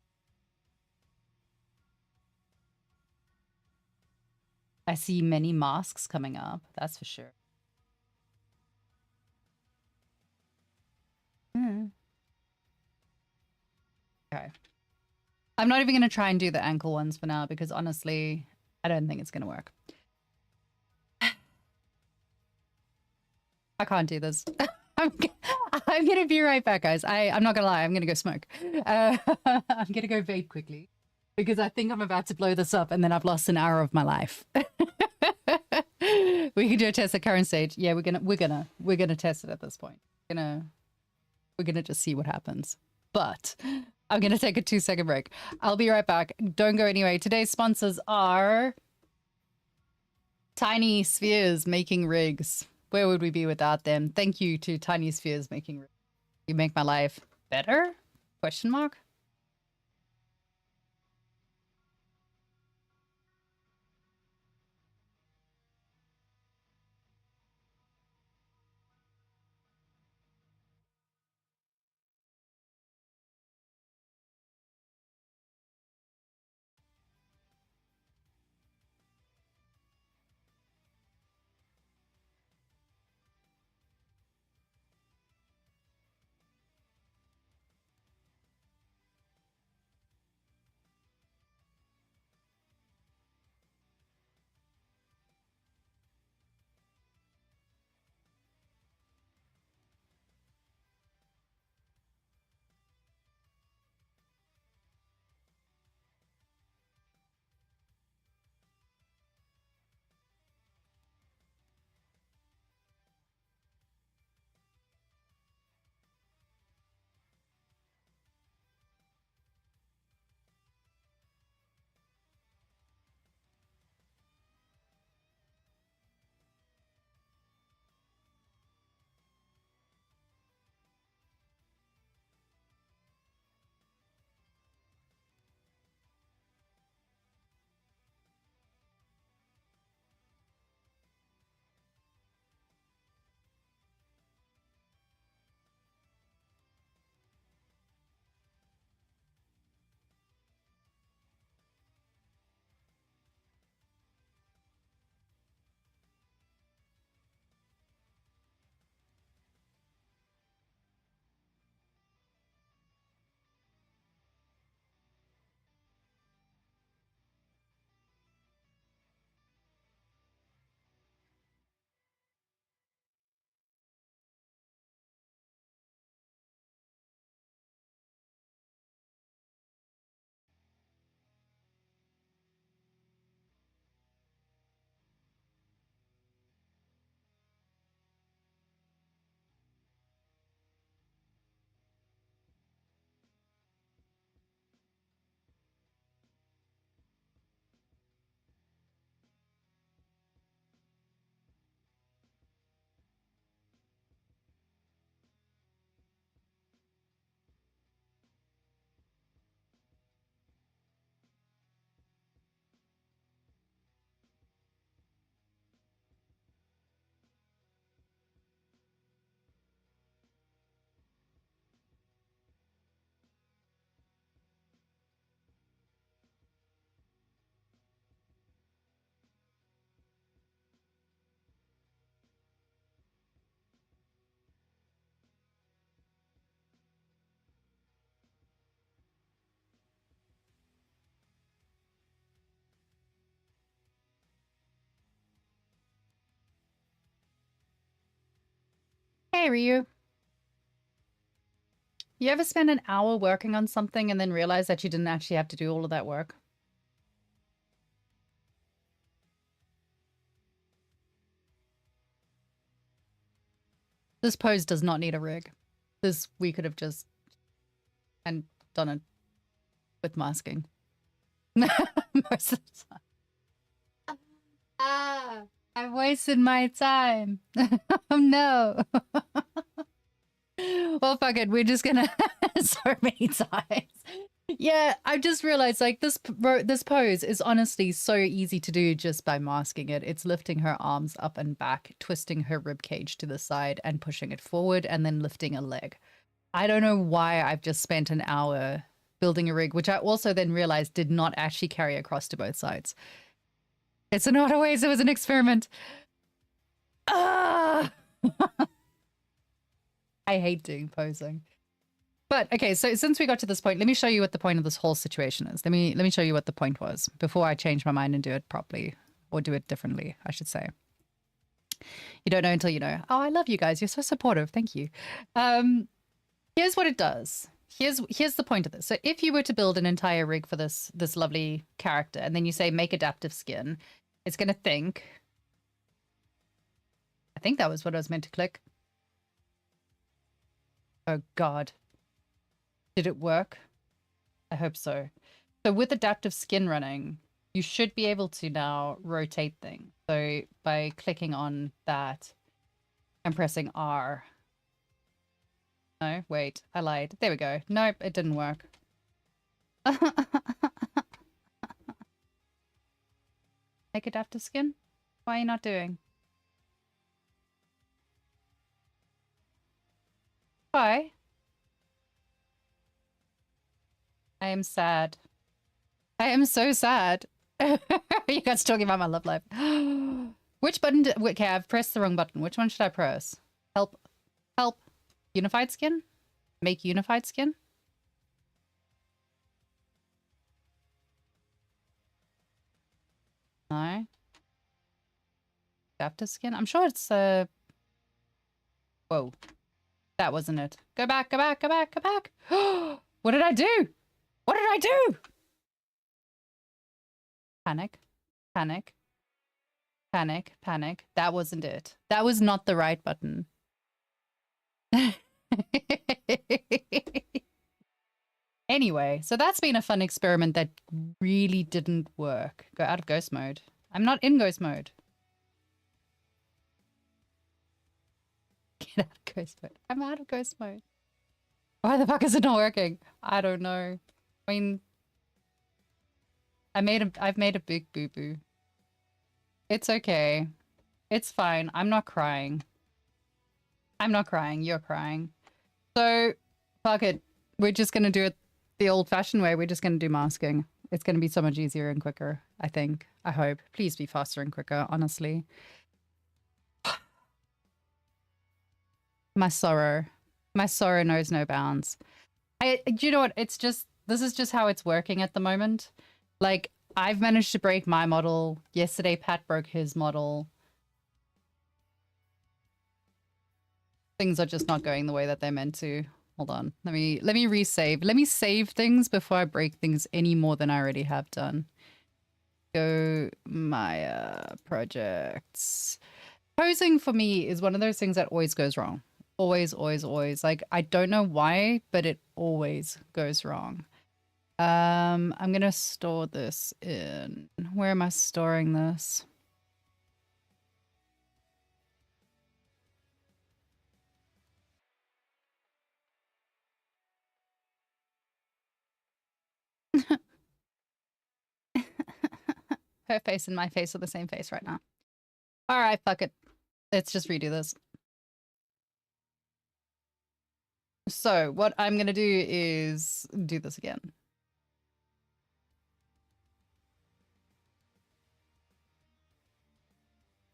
S1: I see many masks coming up, that's for sure. Okay. I'm not even going to try and do the ankle ones for now because honestly, I don't think it's going to work. I can't do this. I'm going to be right back, guys. I'm not going to lie. I'm going to go smoke. I'm going to go vape quickly because I think I'm about to blow this up and then I've lost an hour of my life. We can do a test at current stage. Yeah, we're gonna test it at this point. We're gonna just see what happens. But I'm gonna take a 2-second break. I'll be right back. Don't go anywhere. Today's sponsors are Tiny Spheres Making Rigs. Where would we be without them? Thank you to Tiny Spheres Making Rigs. You make my life better? Question mark? Hey, Ryu. You ever spend an hour working on something and then realize that you didn't actually have to do all of that work? This pose does not need a rig. We could have just and done it with masking. Most of the time. I've wasted my time. Oh no. Well, fuck it. We're just gonna so many times. Yeah, I've just realized like this pose is honestly so easy to do just by masking it. It's lifting her arms up and back, twisting her rib cage to the side and pushing it forward and then lifting a leg. I don't know why I've just spent an hour building a rig, which I also then realized did not actually carry across to both sides. It's not always, it was an experiment. Ah! I hate doing posing. But okay, so since we got to this point, let me show you what the point of this whole situation is. Let me show you what the point was before I change my mind and do it properly, or do it differently, I should say. You don't know until you know. Oh, I love you guys. You're so supportive. Thank you. Here's what it does. Here's the point of this. So if you were to build an entire rig for this lovely character, and then you say make adaptive skin, it's gonna think. I think that was what I was meant to click. Oh God. Did it work? I hope so. So with adaptive skin running, you should be able to now rotate things. So by clicking on that and pressing R. No, wait, I lied. There we go. Nope, it didn't work. Make adaptive skin? Why are you not doing? Why? I am sad. I am so sad. You guys talking about my love life. Which button okay, I've pressed the wrong button. Which one should I press? Help. Help. Unified skin? Make unified skin? No. Adaptive skin? I'm sure it's whoa. That wasn't it. Go back, go back, go back, go back. What did I do? What did I do? Panic. Panic. Panic. Panic. That wasn't it. That was not the right button. Anyway, so that's been a fun experiment that really didn't work. Go out of ghost mode. I'm not in ghost mode. Get out of ghost mode. I'm out of ghost mode. Why the fuck is it not working? I don't know. I mean, I've made a big boo-boo. It's okay. It's fine. I'm not crying. I'm not crying. You're crying. So, fuck it. We're just gonna do it the old-fashioned way. We're just gonna do masking. It's gonna be so much easier and quicker, I think. I hope. Please be faster and quicker, honestly. My sorrow. My sorrow knows no bounds. You know what? It's just, this is just how it's working at the moment. Like, I've managed to break my model. Yesterday, Pat broke his model. Things are just not going the way that they're meant to. Hold on. Let me resave. Let me save things before I break things any more than I already have done. Go Maya projects. Posing for me is one of those things that always goes wrong. Always, always, always. Like, I don't know why, but it always goes wrong. I'm gonna store this in. Where am I storing this? Her face and my face are the same face right now. All right, fuck it. Let's just redo this. So what I'm gonna do is do this again.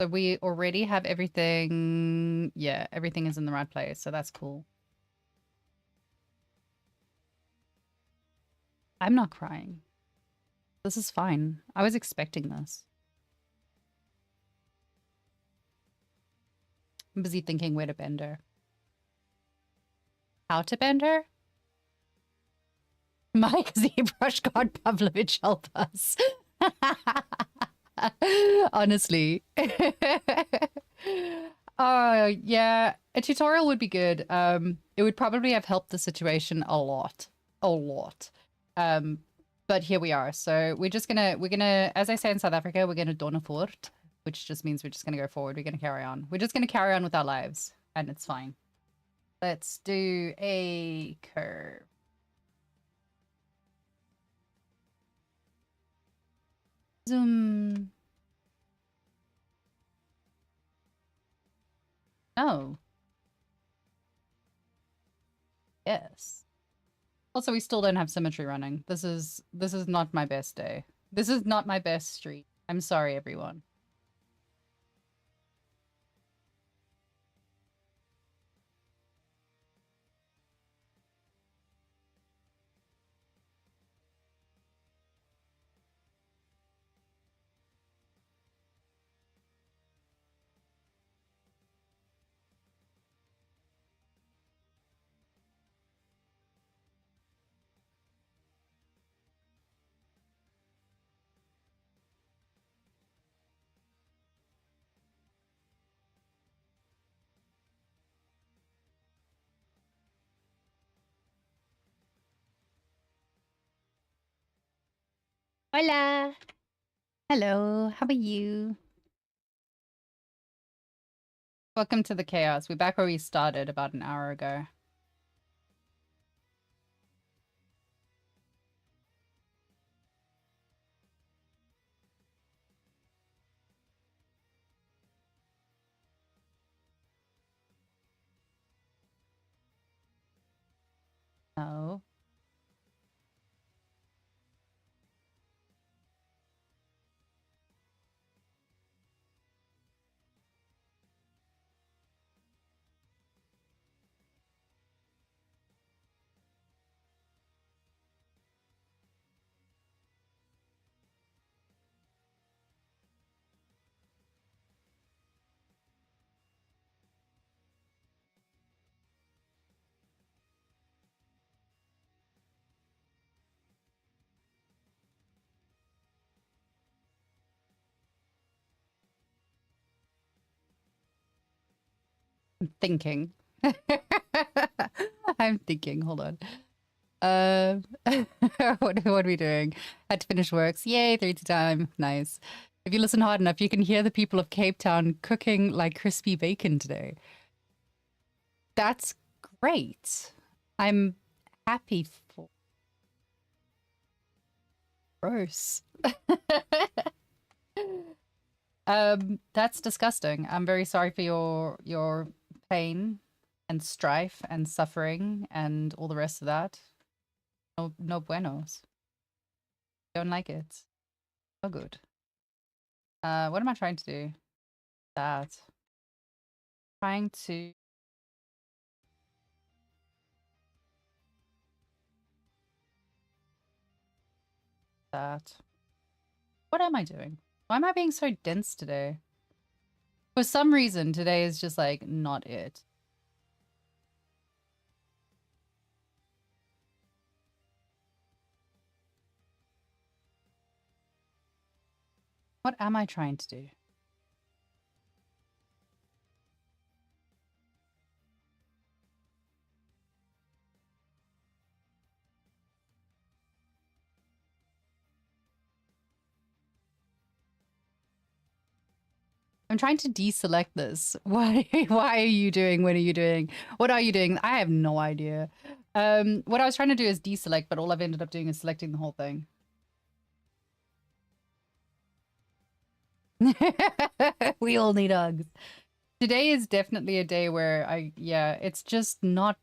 S1: So we already have everything. Yeah, everything is in the right place. So that's cool. I'm not crying. This is fine. I was expecting this. I'm busy thinking where to bend her. How to bend her? Mike Zbrush, God Pavlovich, help us. Honestly. Oh, yeah. A tutorial would be good. It would probably have helped the situation a lot. A lot. But here we are. So we're gonna, as I say in South Africa, we're gonna donna voort, which just means we're just gonna go forward. We're gonna carry on. We're just gonna carry on with our lives, and it's fine. Let's do a curve. Zoom. Oh. Yes. Also, we still don't have symmetry running. This is not my best day. This is not my best street. I'm sorry, everyone.
S2: Hola.
S1: Hello, how are you? Welcome to the chaos. We're back where we started about an hour ago. Oh. I'm thinking. I'm thinking. Hold on. What are we doing? Had to finish works. Yay, 3 time. Nice. If you listen hard enough, you can hear the people of Cape Town cooking like crispy bacon today. That's great. I'm happy for. Gross. That's disgusting. I'm very sorry for your pain and strife and suffering and all the rest of that. No, no buenos. Don't like it. No good. What am I trying to do? That. Trying to that. What am I doing? Why am I being so dense today? For some reason, today is just like not it. What am I trying to do? I'm trying to deselect this. Why are you doing? What are you doing? What are you doing? I have no idea. What I was trying to do is deselect, but all I've ended up doing is selecting the whole thing. We all need hugs. Today is definitely a day where it's just not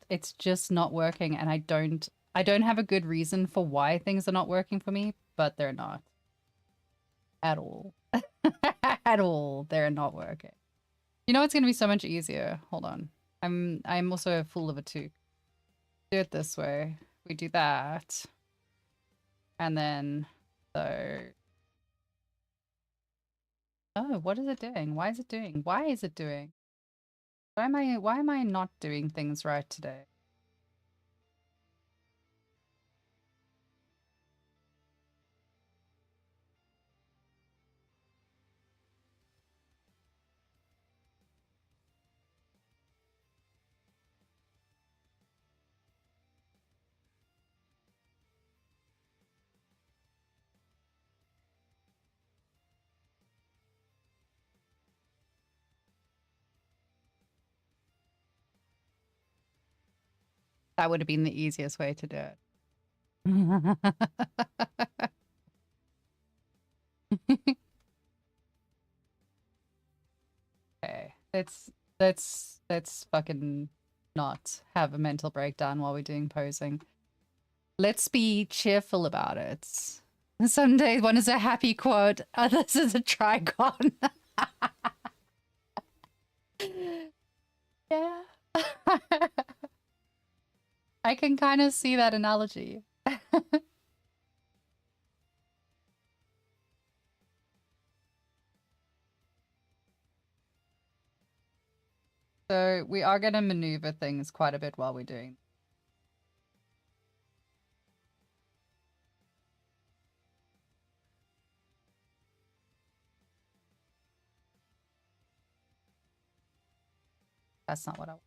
S1: working, and I don't have a good reason for why things are not working for me, but they're not at all. At all. They're not working. You know it's gonna be so much easier. Hold on. I'm also a fool of a two. Do it this way. We do that. And then so oh, what is it doing? Why is it doing? Why is it doing? Why am I not doing things right today? That would have been the easiest way to do it. let's fucking not have a mental breakdown while we're doing posing. Let's be cheerful about it. Some days one is a happy quote, others is a trigon. Yeah. I can kind of see that analogy. So we are going to maneuver things quite a bit while we're doing. That's not what I want.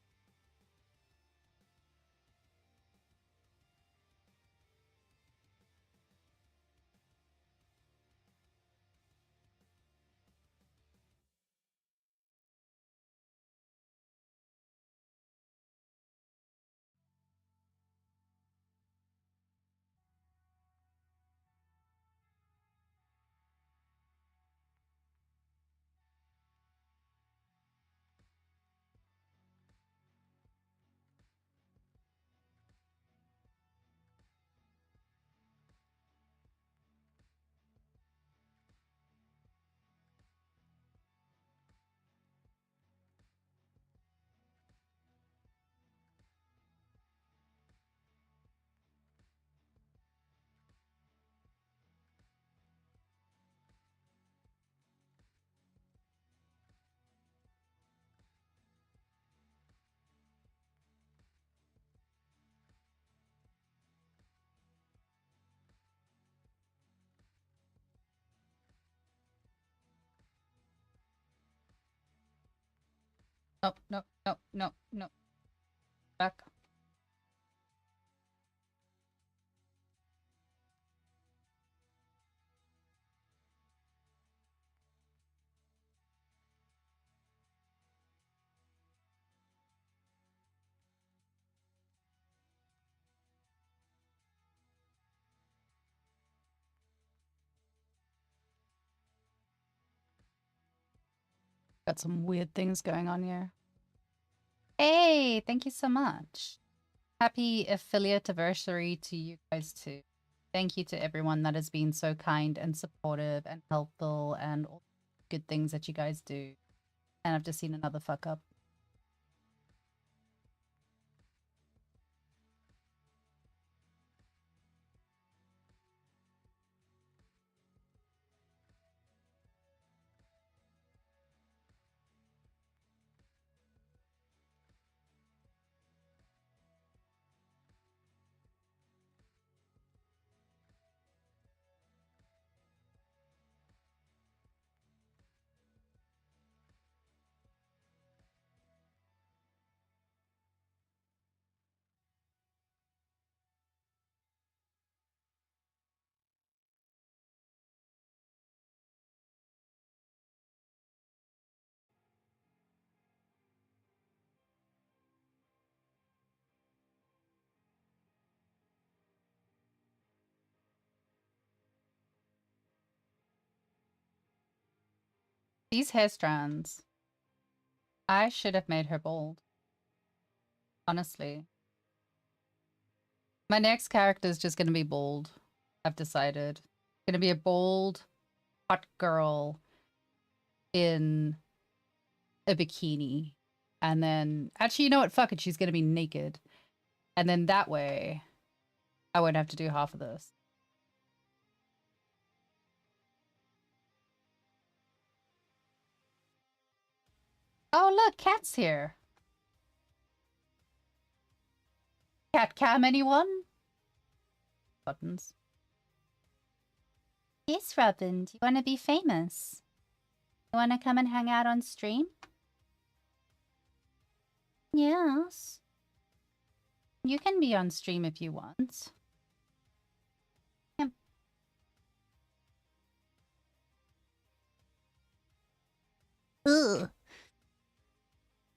S1: No, no, no, no, no. Back. Got some weird things going on here. Hey, thank you so much. Happy affiliate anniversary to you guys too. Thank you to everyone that has been so kind and supportive and helpful and all the good things that you guys do. And I've just seen another fuck up. These hair strands. I should have made her bald. Honestly. My next character is just going to be bald. I've decided. Going to be a bald, hot girl in a bikini. And then, actually, you know what? Fuck it. She's going to be naked. And then that way, I won't have to do half of this. Oh, look, Cat's here. Cat cam, anyone? Buttons. Yes, Robin. Do you want to be famous? You want to come and hang out on stream? Yes. You can be on stream if you want. Yep. Ugh.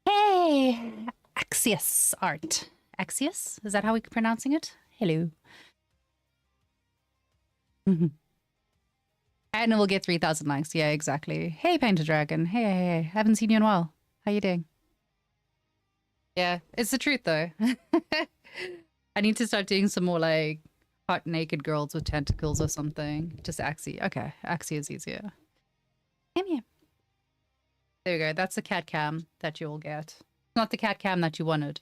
S1: Hey, Axios art. Axios? Is that how we're pronouncing it? Hello. And we'll get 3,000 likes. Yeah, exactly. Hey, Painted Dragon. Hey, hey, hey. Haven't seen you in a while. How you doing? Yeah, it's the truth though. I need to start doing some more like hot naked girls with tentacles or something. Just Axie. Okay, Axie is easier. Come here. There you go. That's the cat cam that you'll get. Not the cat cam that you wanted,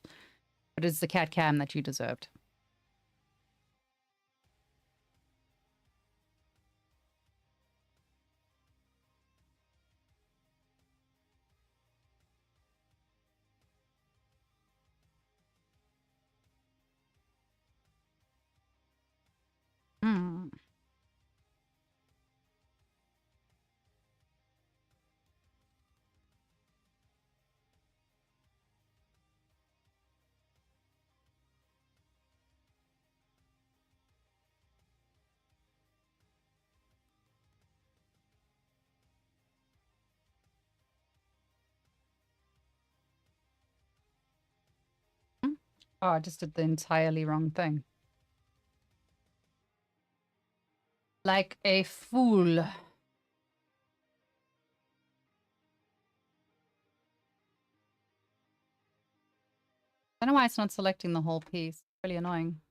S1: but it's the cat cam that you deserved. Hmm. Hmm. Oh, I just did the entirely wrong thing. Like a fool. I don't know why it's not selecting the whole piece. Really annoying.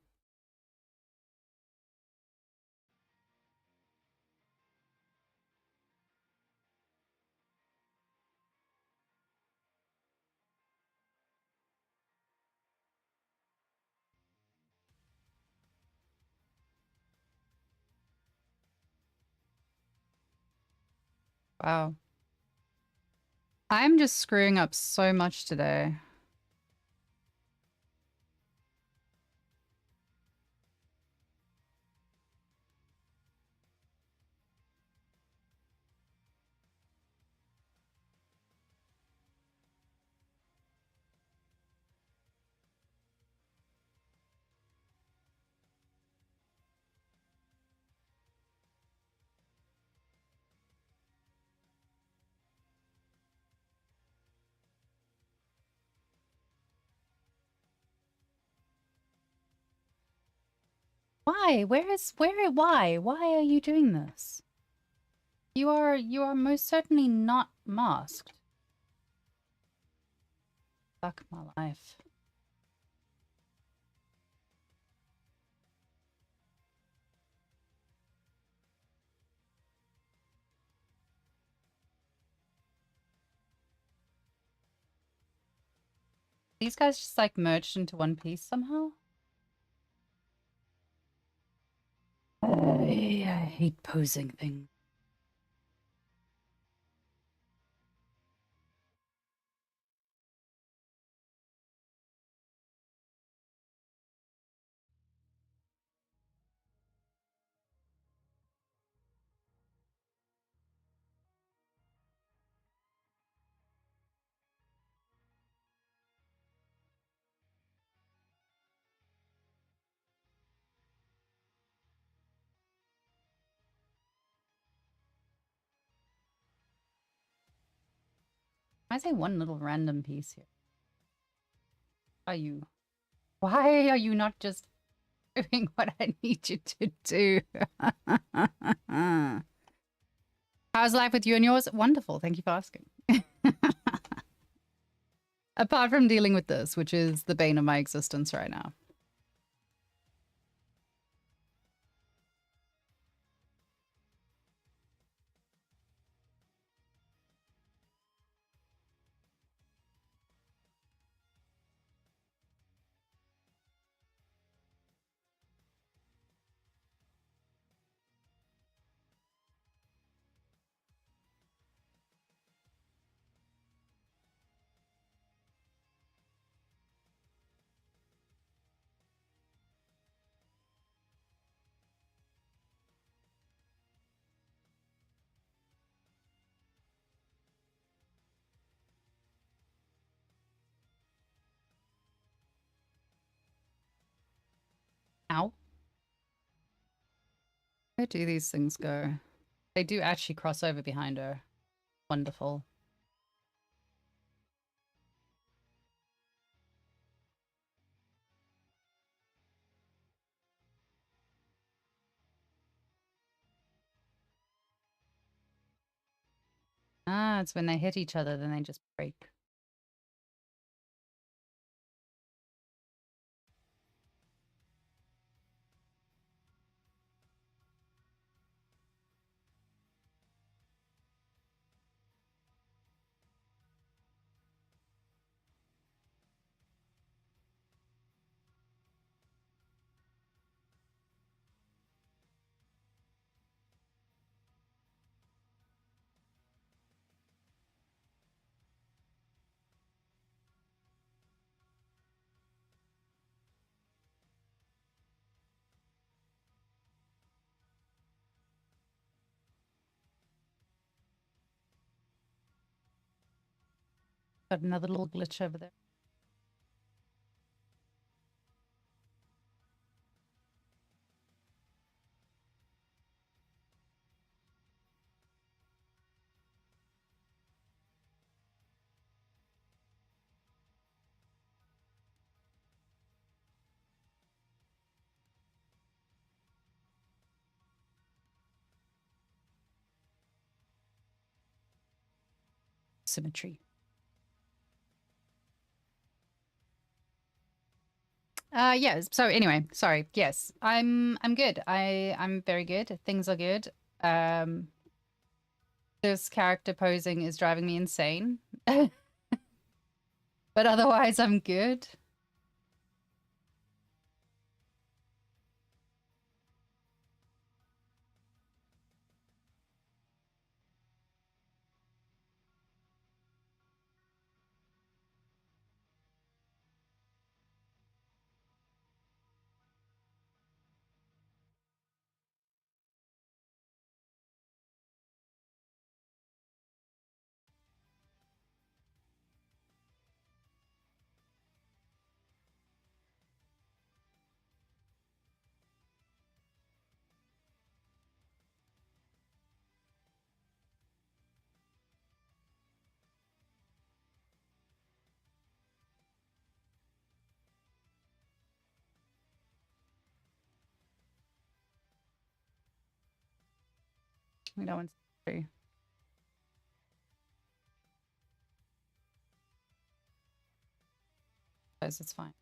S1: Wow. I'm just screwing up so much today. Why? Why are you doing this? You are most certainly not masked. Fuck my life. These guys just like merged into one piece somehow? I hate posing things. I say one little random piece here. Are you? Why are you not just doing what I need you to do? How's life with you and yours? Wonderful. Thank you for asking. Apart from dealing with this, which is the bane of my existence right now. Ow. Where do these things go? They do actually cross over behind her. Wonderful. Ah, it's when they hit each other, then they just break. Got another little glitch over there. Symmetry. Yes. So anyway, sorry. Yes, I'm good. I'm very good. Things are good. Um, this character posing is driving me insane, but otherwise I'm good. We don't want to. It's fine.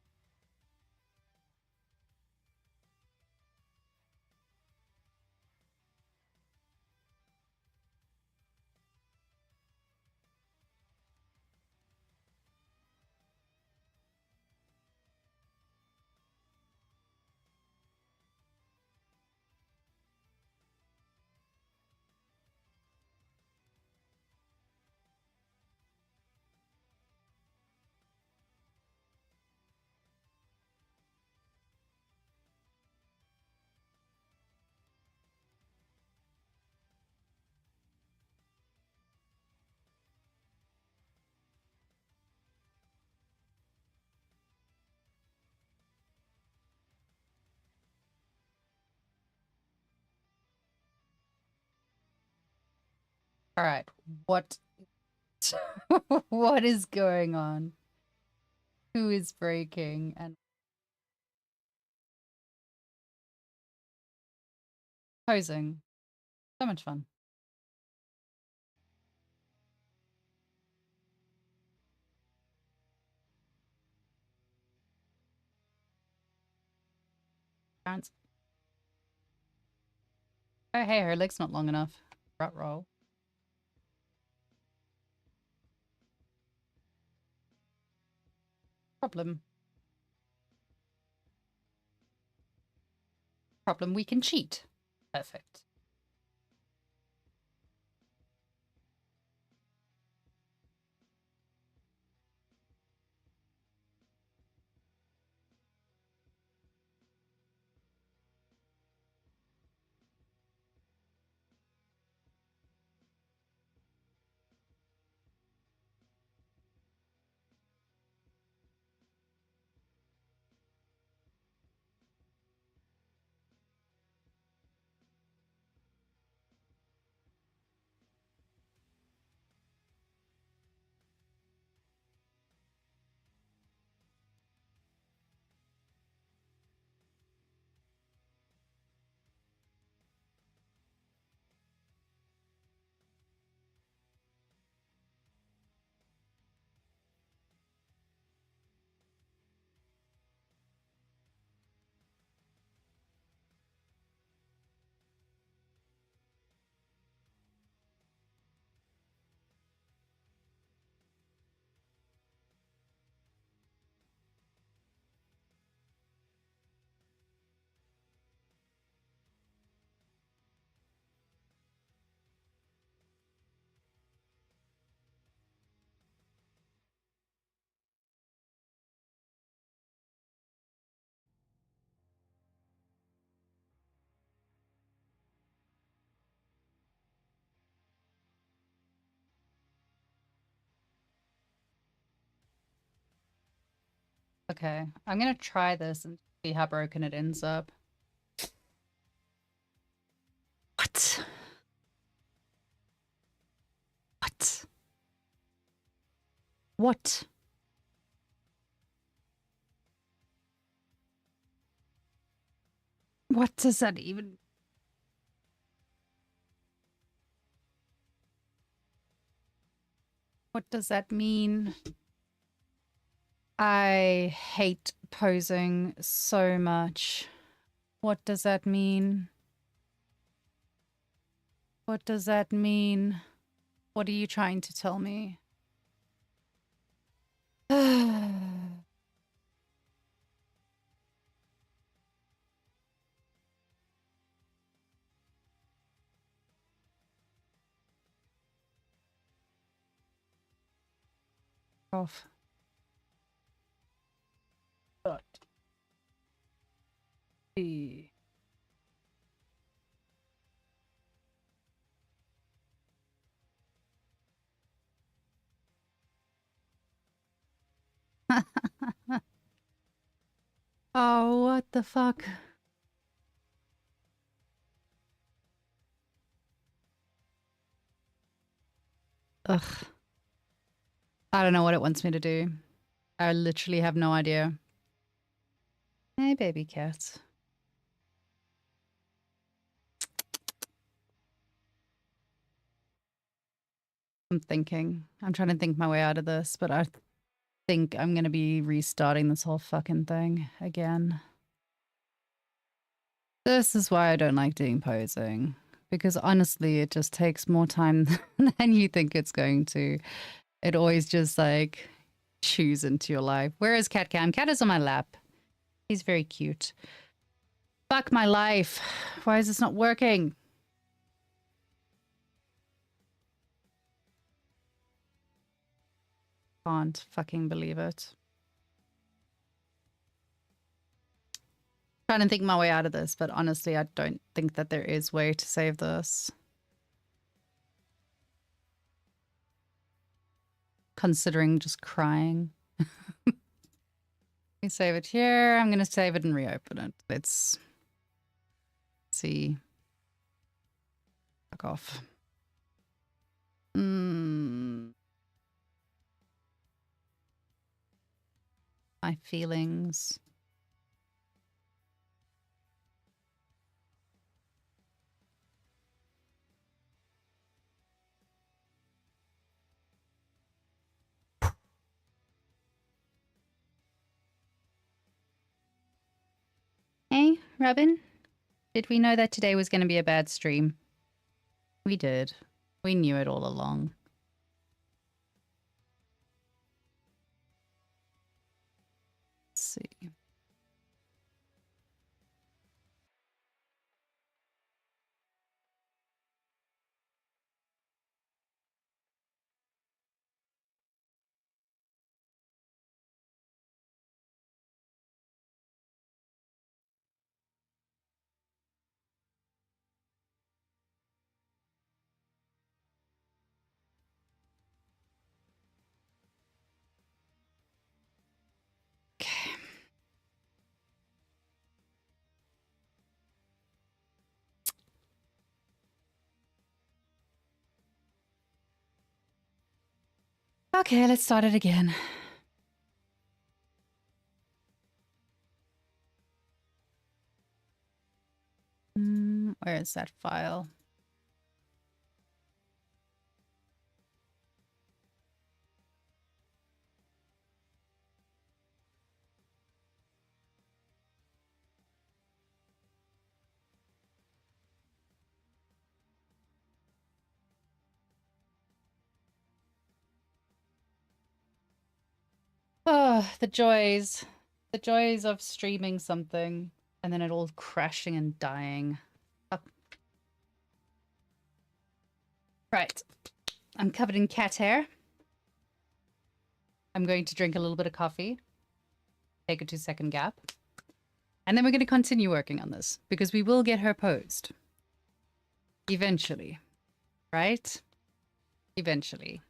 S1: All right. What what is going on? Who is breaking and posing? So much fun. Bounce. Oh, hey, her leg's not long enough. Rut roll. Problem. Problem, we can cheat. Perfect. Okay, I'm gonna try this and see how broken it ends up. What? What? What? What does that even... What does that mean? I hate posing so much. What does that mean? What does that mean? What are you trying to tell me? Off. But the oh, what the fuck? Ugh. I don't know what it wants me to do. I literally have no idea. Hey, baby cat. I'm thinking. I'm trying to think my way out of this, but I think I'm going to be restarting this whole fucking thing again. This is why I don't like doing posing. Because honestly, it just takes more time than you think it's going to. It always just like chews into your life. Where is Cat Cam? Cat is on my lap. He's very cute. Fuck my life. Why is this not working? Can't fucking believe it. Trying to think my way out of this, but honestly, I don't think that there is way to save this. Considering just crying. Let me save it here. I'm going to save it and reopen it. Let's see. Fuck off. My feelings. Hey, Robin. Did we know that today was going to be a bad stream? We did. We knew it all along. Let's see. Okay. Okay, let's start it again. Where is that file? Oh, the joys. The joys of streaming something and then it all crashing and dying. Oh. Right. I'm covered in cat hair. I'm going to drink a little bit of coffee. Take a 2-second gap. And then we're going to continue working on this because we will get her posed. Eventually. Right? Eventually.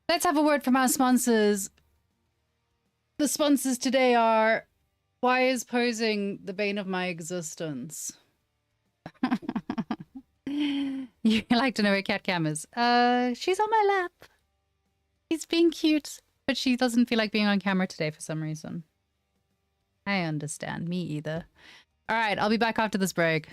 S1: Let's have a word from our sponsors. The sponsors today are, why is posing the bane of my existence? You like to know where Cat Cam is? She's on my lap. She's being cute, but she doesn't feel like being on camera today for some reason. I understand. Me either. All right, I'll be back after this break.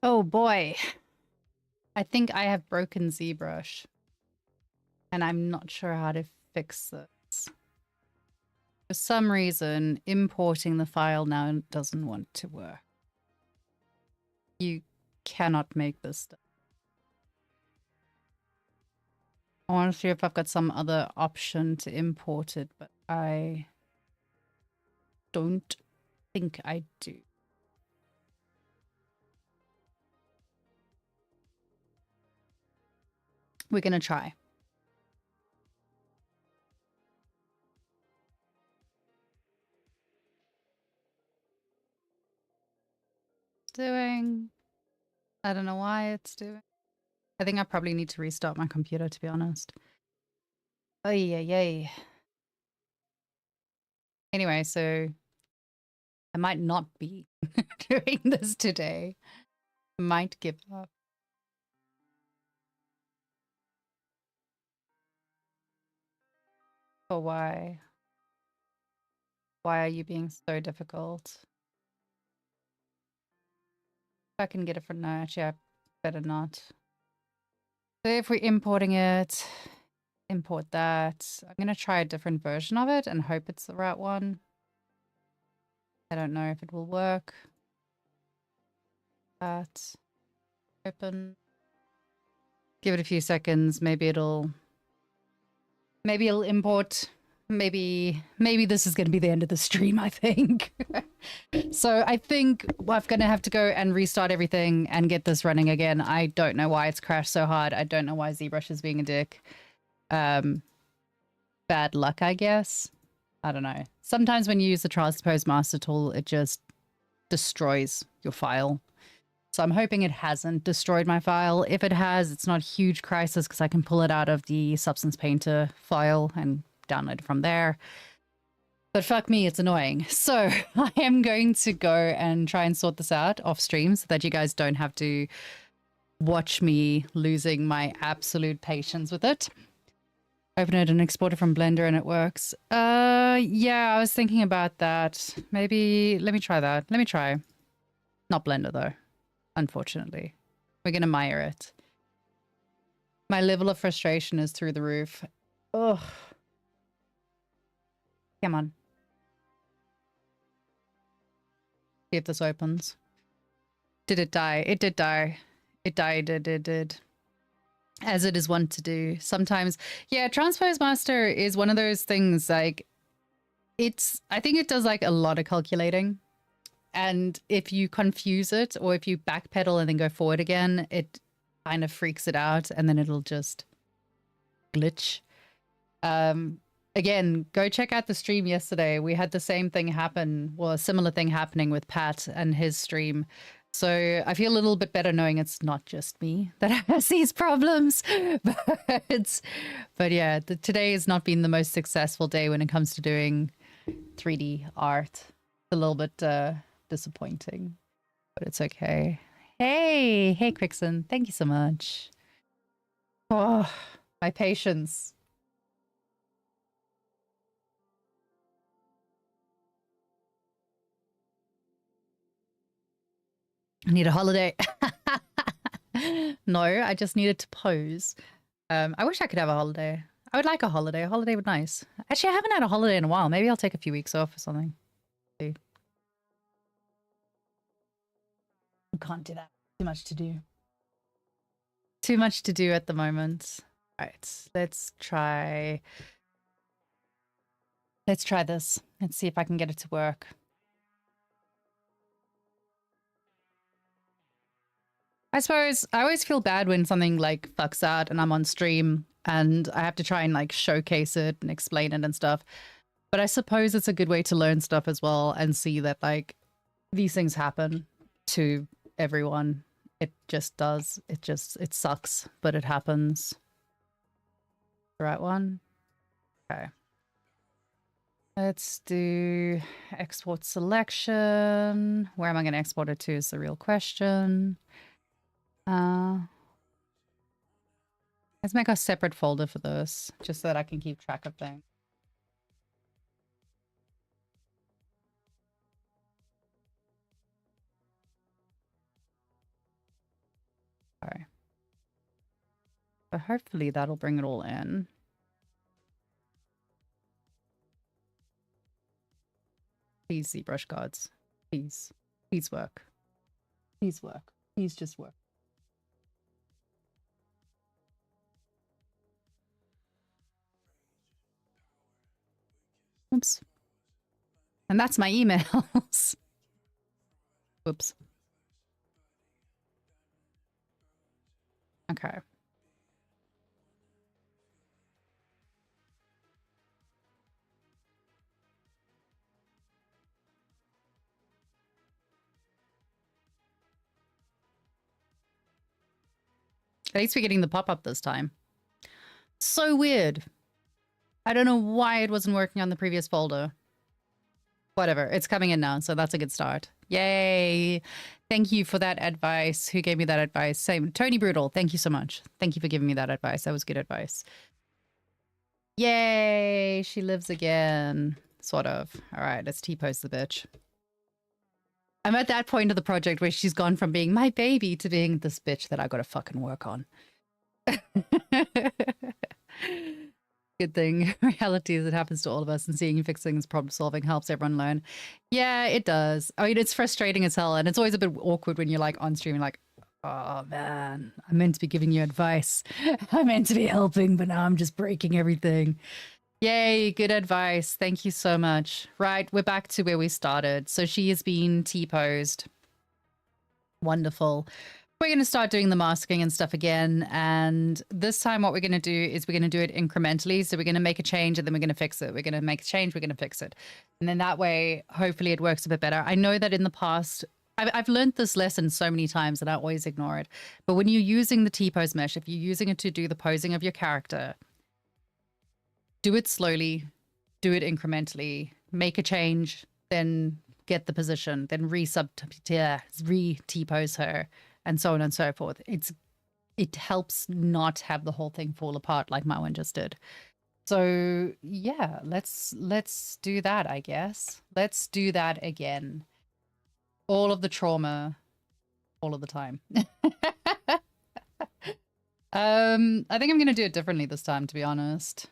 S1: Oh boy. I think I have broken Zbrush, and I'm not sure how to fix this. For some reason, importing the file now doesn't want to work. You cannot make this stuff. I want to see if I've got some other option to import it, but I don't think I do. We're going to try. Doing. I don't know why it's doing. I think I probably need to restart my computer, to be honest. Oh, yay. Anyway, so I might not be doing this today. I might give up. Or why? Why are you being so difficult? If I can get it from no, actually, I better not. So if we're importing it, import that. I'm going to try a different version of it and hope it's the right one. I don't know if it will work. That. Open. Give it a few seconds. Maybe it'll import. Maybe this is going to be the end of the stream, I think. So I think I'm going to have to go and restart everything and get this running again. I don't know why it's crashed so hard. I don't know why Zbrush is being a dick. Bad luck, I guess. I don't know. Sometimes when you use the transpose master tool, it just destroys your file. So I'm hoping it hasn't destroyed my file. If it has, it's not a huge crisis because I can pull it out of the Substance Painter file and download it from there. But fuck me, it's annoying. So I am going to go and try and sort this out off stream so that you guys don't have to watch me losing my absolute patience with it. Open it and export it from Blender and it works. Yeah, I was thinking about that. Maybe, let me try that. Let me try. Not Blender though. Unfortunately, we're gonna mire it. My level of frustration is through the roof. Ugh. Come on. See if this opens. Did it die? It did die. It died. It did. As it is wont to do. Sometimes, yeah, Transpose Master is one of those things like I think it does like a lot of calculating. And if you confuse it or if you backpedal and then go forward again, it kind of freaks it out and then it'll just glitch. Again, go check out the stream yesterday. We had the same thing happen, or a similar thing happening with Pat and his stream. So I feel a little bit better knowing it's not just me that has these problems. But yeah, today has not been the most successful day when it comes to doing 3D art. A little bit disappointing, but it's okay. Hey Quixon, thank you so much. Oh, my patience. I need a holiday. No, I just needed to pose. I wish I could have a holiday. I would like a holiday. A holiday would be nice. Actually, I haven't had a holiday in a while. Maybe I'll take a few weeks off or something. See. Can't do that. Too much to do. Too much to do at the moment. All right, let's try this. Let's see if I can get it to work. I suppose I always feel bad when something like fucks out and I'm on stream and I have to try and like showcase it and explain it and stuff. But I suppose it's a good way to learn stuff as well and see that like these things happen to everyone. It just does. It sucks, but it happens. The right one? Okay. Let's do export selection. Where am I going to export it to is the real question. Let's make a separate folder for this, just so that I can keep track of things. Sorry. So hopefully that'll bring it all in. Please, ZBrush gods. Please. Please work. Please work. Please just work. Oops. And that's my emails. Oops. Okay. At least we're getting the pop-up this time. So weird. I don't know why it wasn't working on the previous folder. Whatever, it's coming in now, so that's a good start. Yay! Thank you for that advice. Who gave me that advice? Same, Tony Brutal, thank you so much. Thank you for giving me that advice. That was good advice. Yay, she lives again. Sort of. All right, let's T-pose the bitch. I'm at that point of the project where she's gone from being my baby to being this bitch that I gotta fucking work on. Good thing. Reality is it happens to all of us, and seeing and fixing is problem solving helps everyone learn. Yeah, it does. I mean, it's frustrating as hell, and it's always a bit awkward when you're like on stream, like, oh man, I meant to be giving you advice. I meant to be helping, but now I'm just breaking everything. Yay, good advice. Thank you so much. Right, we're back to where we started. So she has been T-posed. Wonderful. We're going to start doing the masking and stuff again. And this time what we're going to do is we're going to do it incrementally. So we're going to make a change and then we're going to fix it. We're going to make a change, we're going to fix it. And then that way, hopefully it works a bit better. I know that in the past, I've learned this lesson so many times and I always ignore it. But when you're using the T-pose mesh, if you're using it to do the posing of your character, do it slowly, do it incrementally, make a change, then get the position, then re-T-pose her, and so on and so forth. It helps not have the whole thing fall apart like my one just did. So yeah, let's do that, I guess. Let's do that again. All of the trauma, all of the time. I think I'm gonna do it differently this time, to be honest.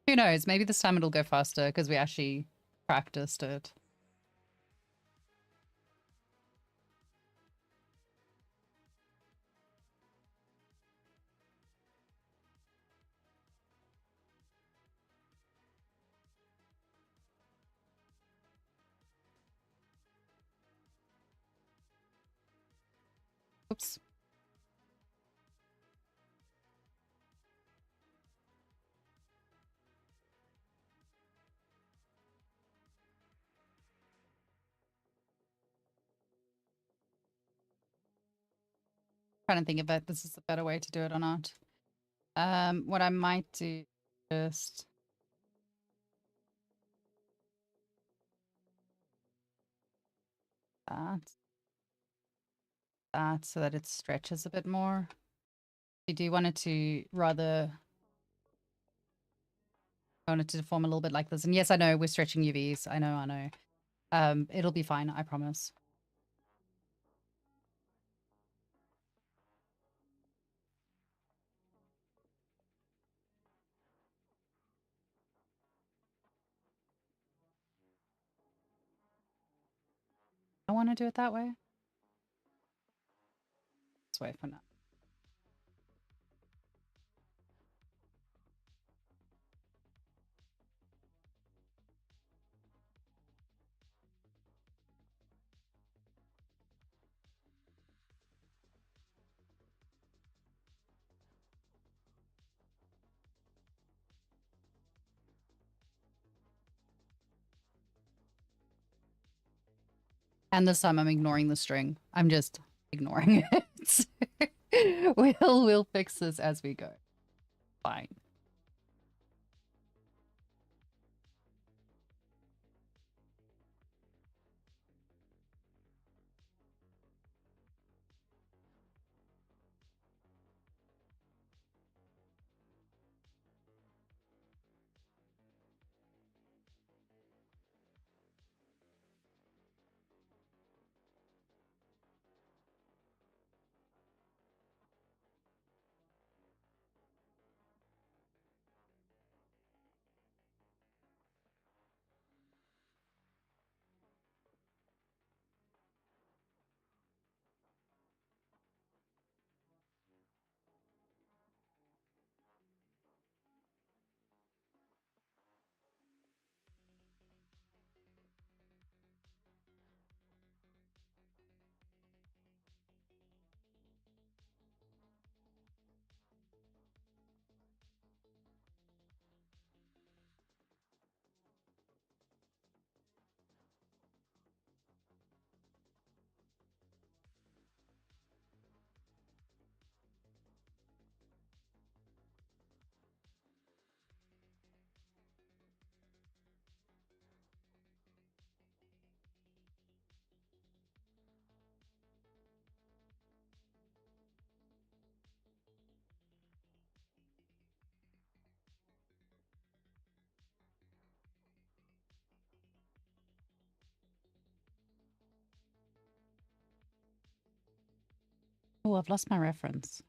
S1: Who knows? Maybe this time it'll go faster because we actually practiced it. Oops. Trying to think if this is a better way to do it or not. What I might do just that so that it stretches a bit more. You do want it to rather I want it to form a little bit like this. And yes, I know we're stretching UVs. I know. It'll be fine, I promise. I want to do it that way. Let's wait for now. And this time I'm ignoring the string. I'm just ignoring it. We'll fix this as we go. Fine. Oh, I've lost my reference.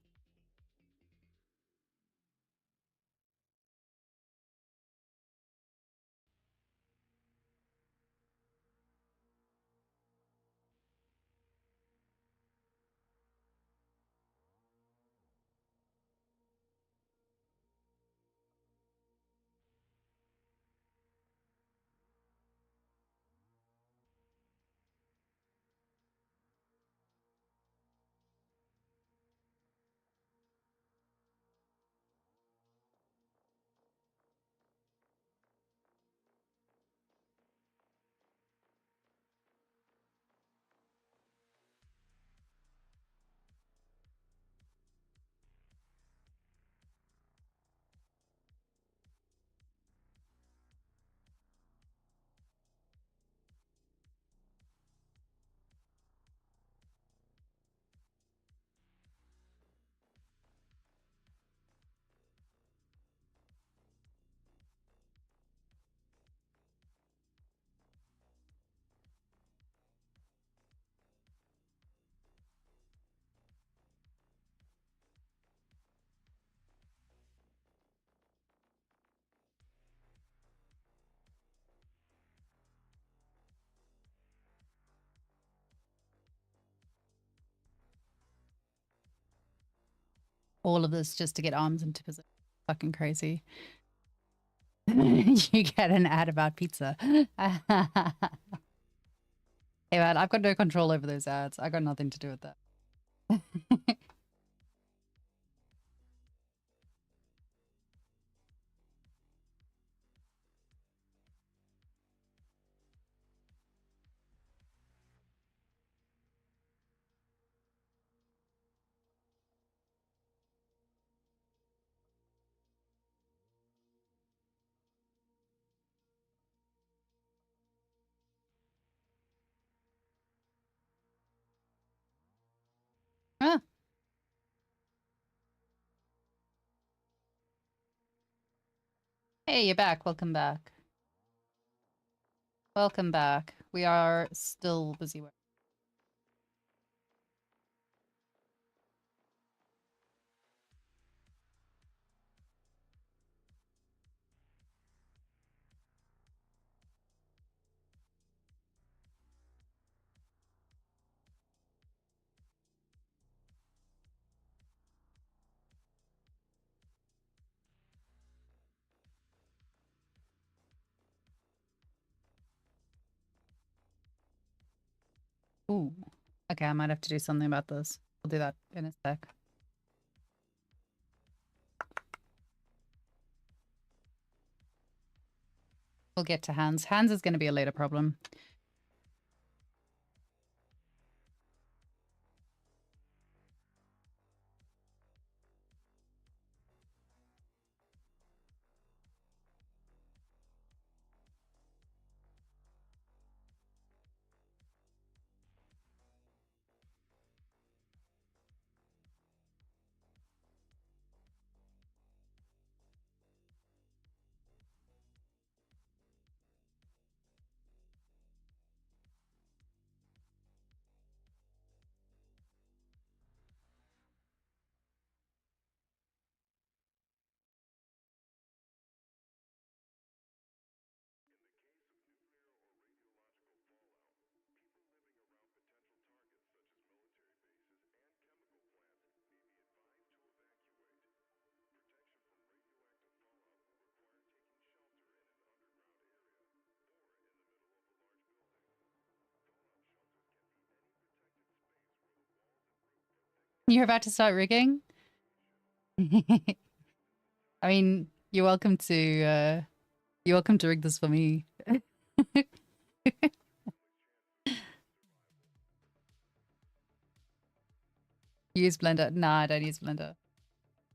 S1: All of this just to get arms into position. Fucking crazy. You get an ad about pizza. Hey man, I've got no control over those ads. I got nothing to do with that. Ah, hey, you're back. Welcome back. Welcome back. We are still busy work. Ooh. Okay, I might have to do something about this. I'll do that in a sec. We'll get to hands. Hands is going to be a later problem. You're about to start rigging? I mean, you're welcome to rig this for me. Use Blender. Nah, I don't use Blender.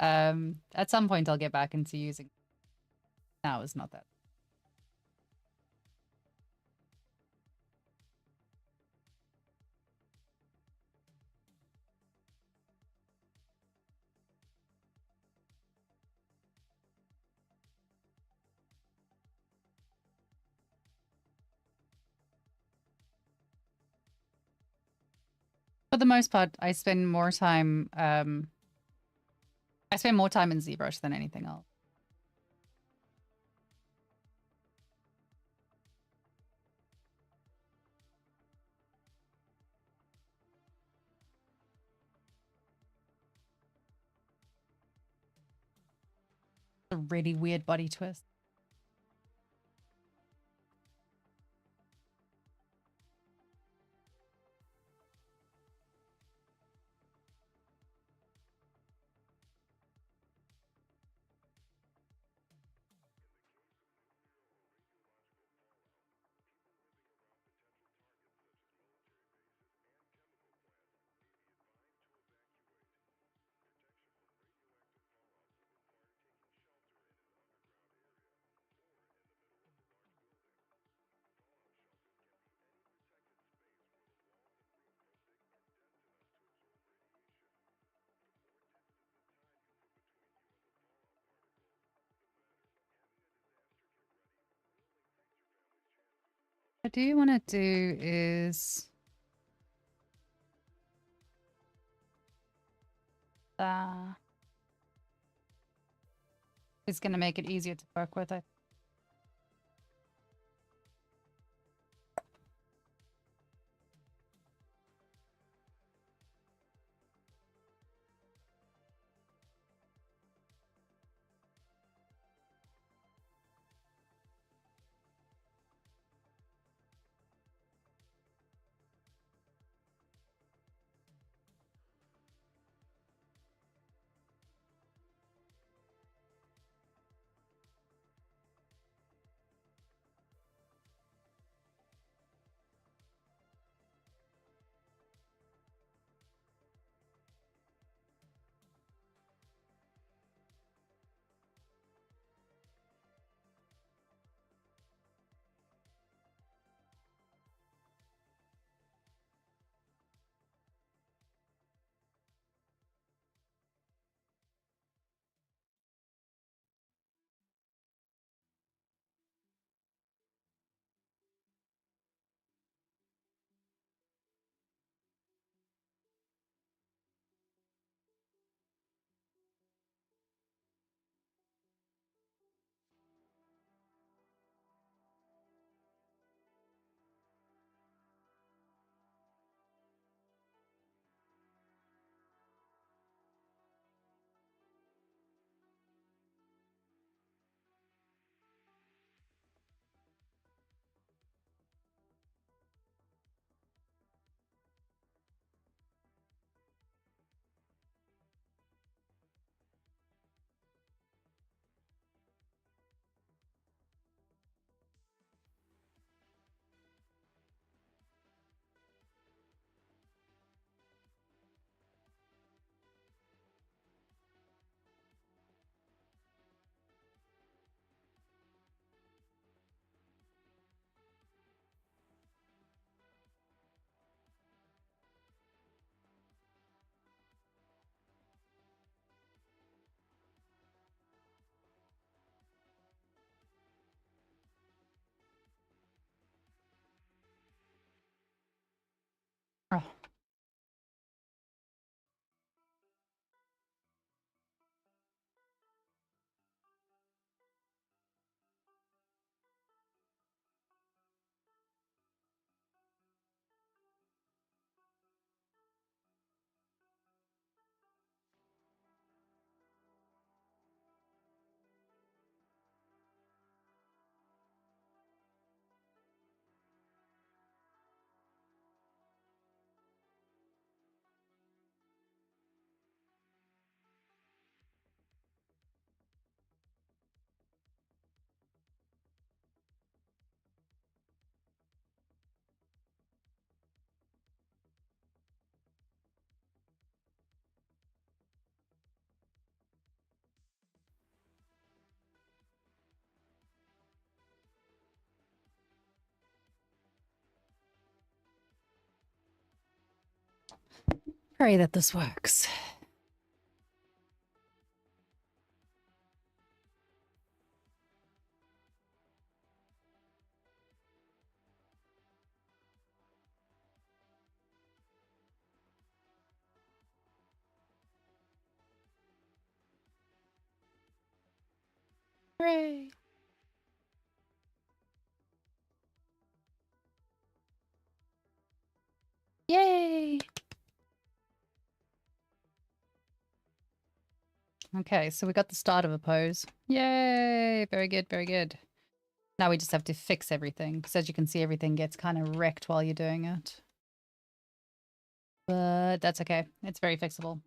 S1: At some point I'll get back into using. Now is not that. For the most part, I spend more time in ZBrush than anything else. A really weird body twist. What I do want to do is it's going to make it easier to work with it. Oh. Pray that this works. Hooray! Yay! Okay, so we got the start of a pose. Yay! Very good, very good. Now we just have to fix everything, because as you can see, everything gets kind of wrecked while you're doing it. But that's okay. It's very fixable.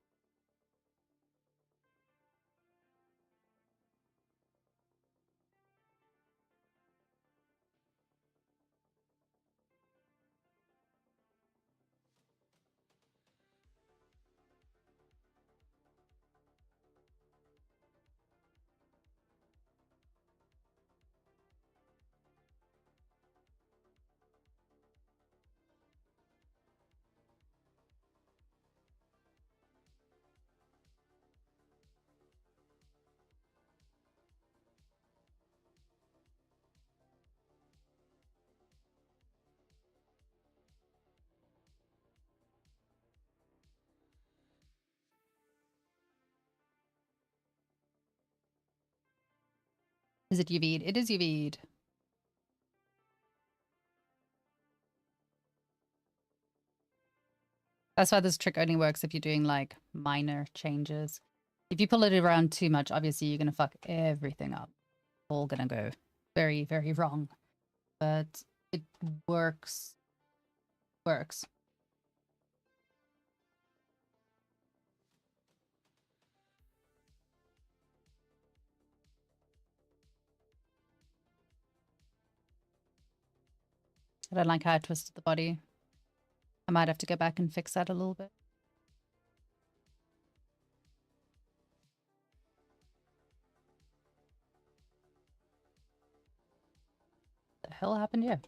S1: Is it UV'd? It is UV'd. That's why this trick only works if you're doing like minor changes. If you pull it around too much, obviously you're going to fuck everything up. All going to go very, very wrong. But it works. Works. I don't like how I twisted the body. I might have to go back and fix that a little bit. What the hell happened here?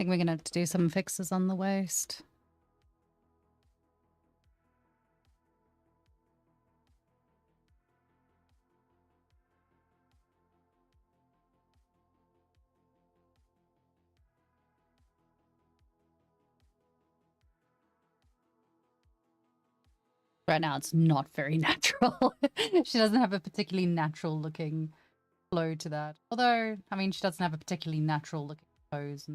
S1: I think we're going to have to do some fixes on the waist. Right now, it's not very natural. She doesn't have a particularly natural looking flow to that. Although, I mean, she doesn't have a particularly natural looking pose.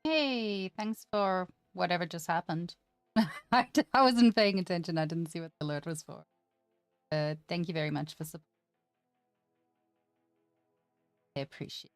S1: Hey, thanks for whatever just happened. I wasn't paying attention. I didn't see what the alert was for. Thank you very much for support. I appreciate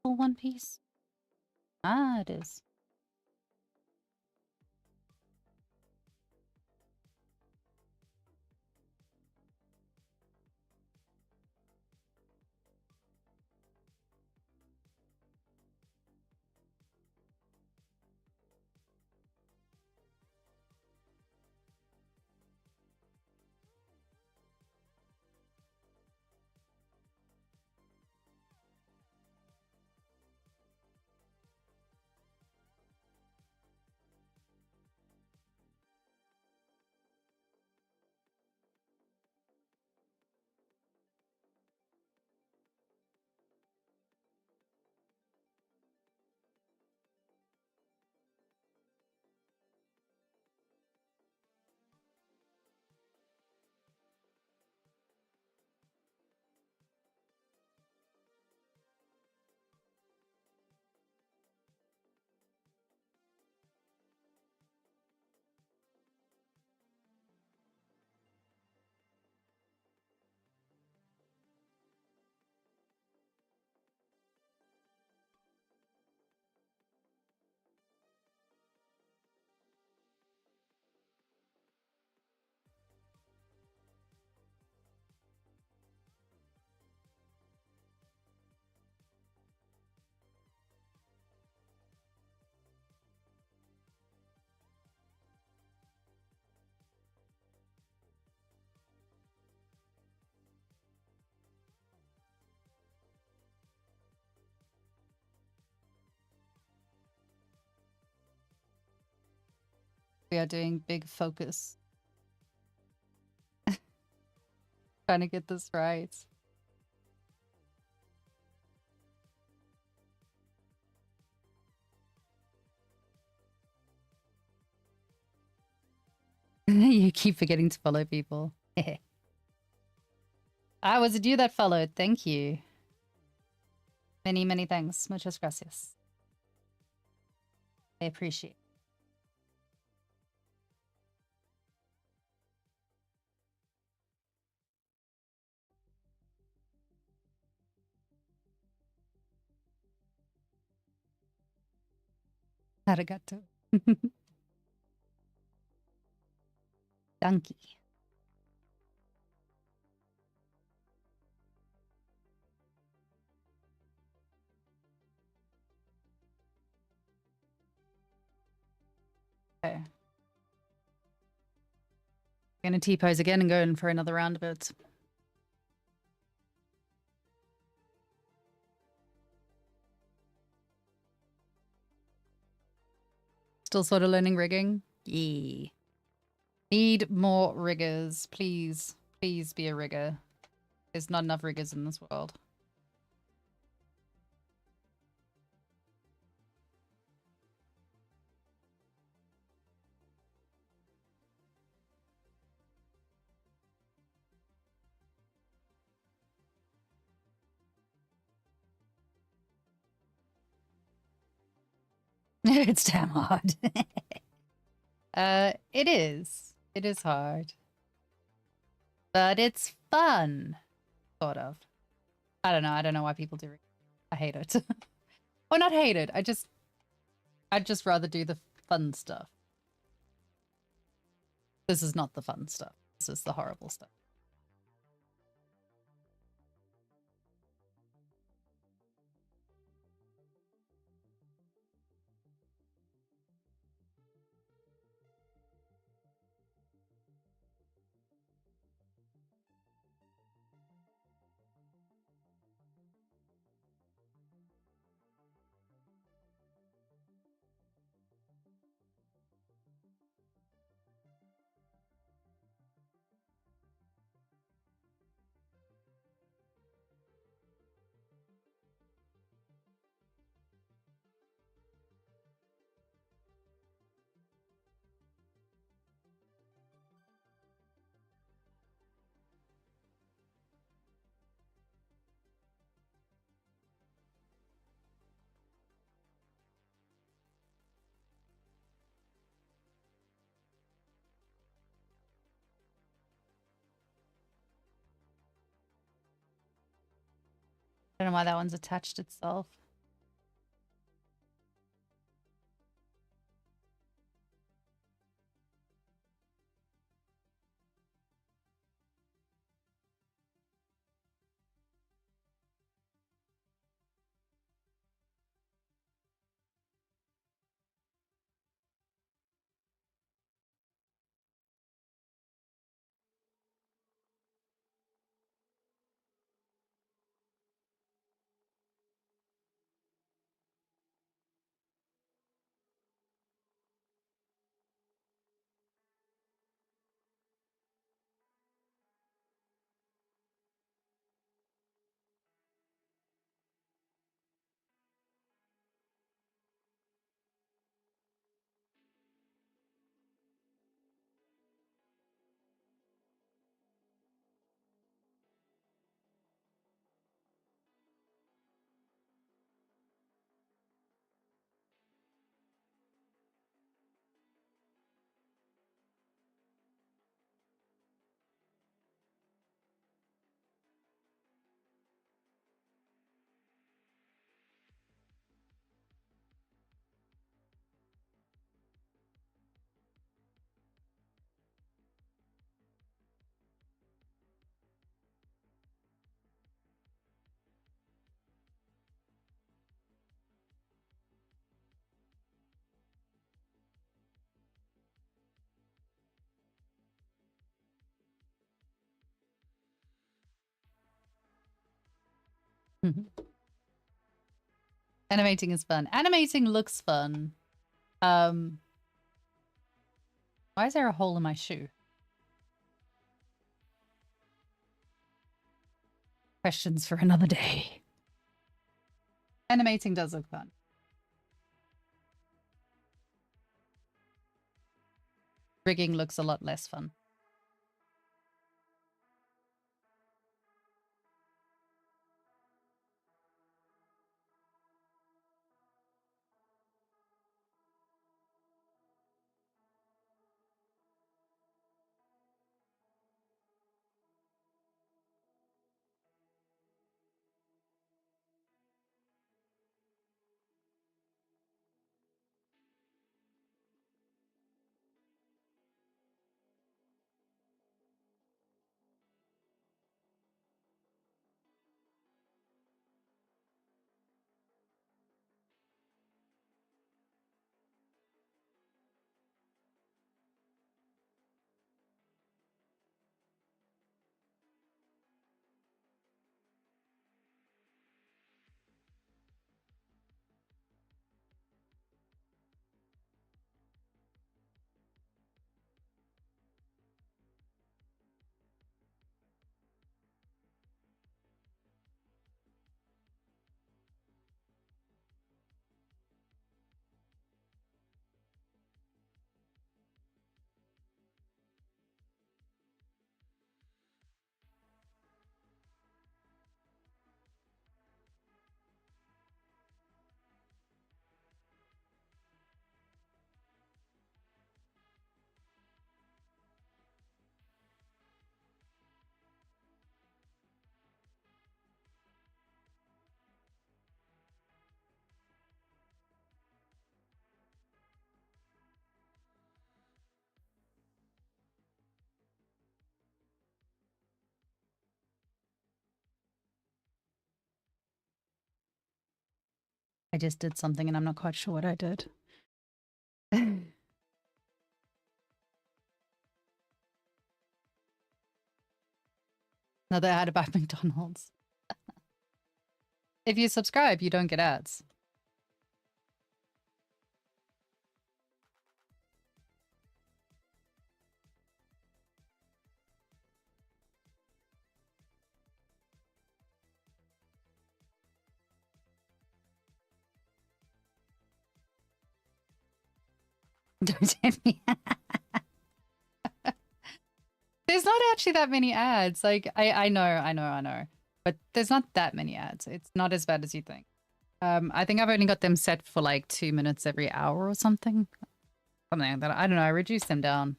S1: for One Piece. Ah, it is. We are doing big focus. Trying to get this right. You keep forgetting to follow people. Ah, was it you that followed? Thank you. Many, many thanks. Muchas gracias. I appreciate it. Arigato. Donkey. Okay. Gonna T-pose again and go in for another round of it. Still sort of learning rigging? Yeah. Need more riggers. Please. Please be a rigger. There's not enough riggers in this world. It's damn hard. It is. It is hard. But it's fun, sort of. I don't know. I don't know why people do it. I hate it. Or not hate it. I'd just rather do the fun stuff. This is not the fun stuff. This is the horrible stuff. I don't know why that one's attached itself. Animating is fun. Animating looks fun. Why is there a hole in my shoe? Questions for another day. Animating does look fun. Rigging looks a lot less fun. I just did something and I'm not quite sure what I did. Another ad about McDonald's. If you subscribe, you don't get ads. Don't send me. There's not actually that many ads. Like, I know. But there's not that many ads. It's not as bad as you think. I think I've only got them set for like 2 minutes every hour or something. Something like that. I don't know. I reduced them down.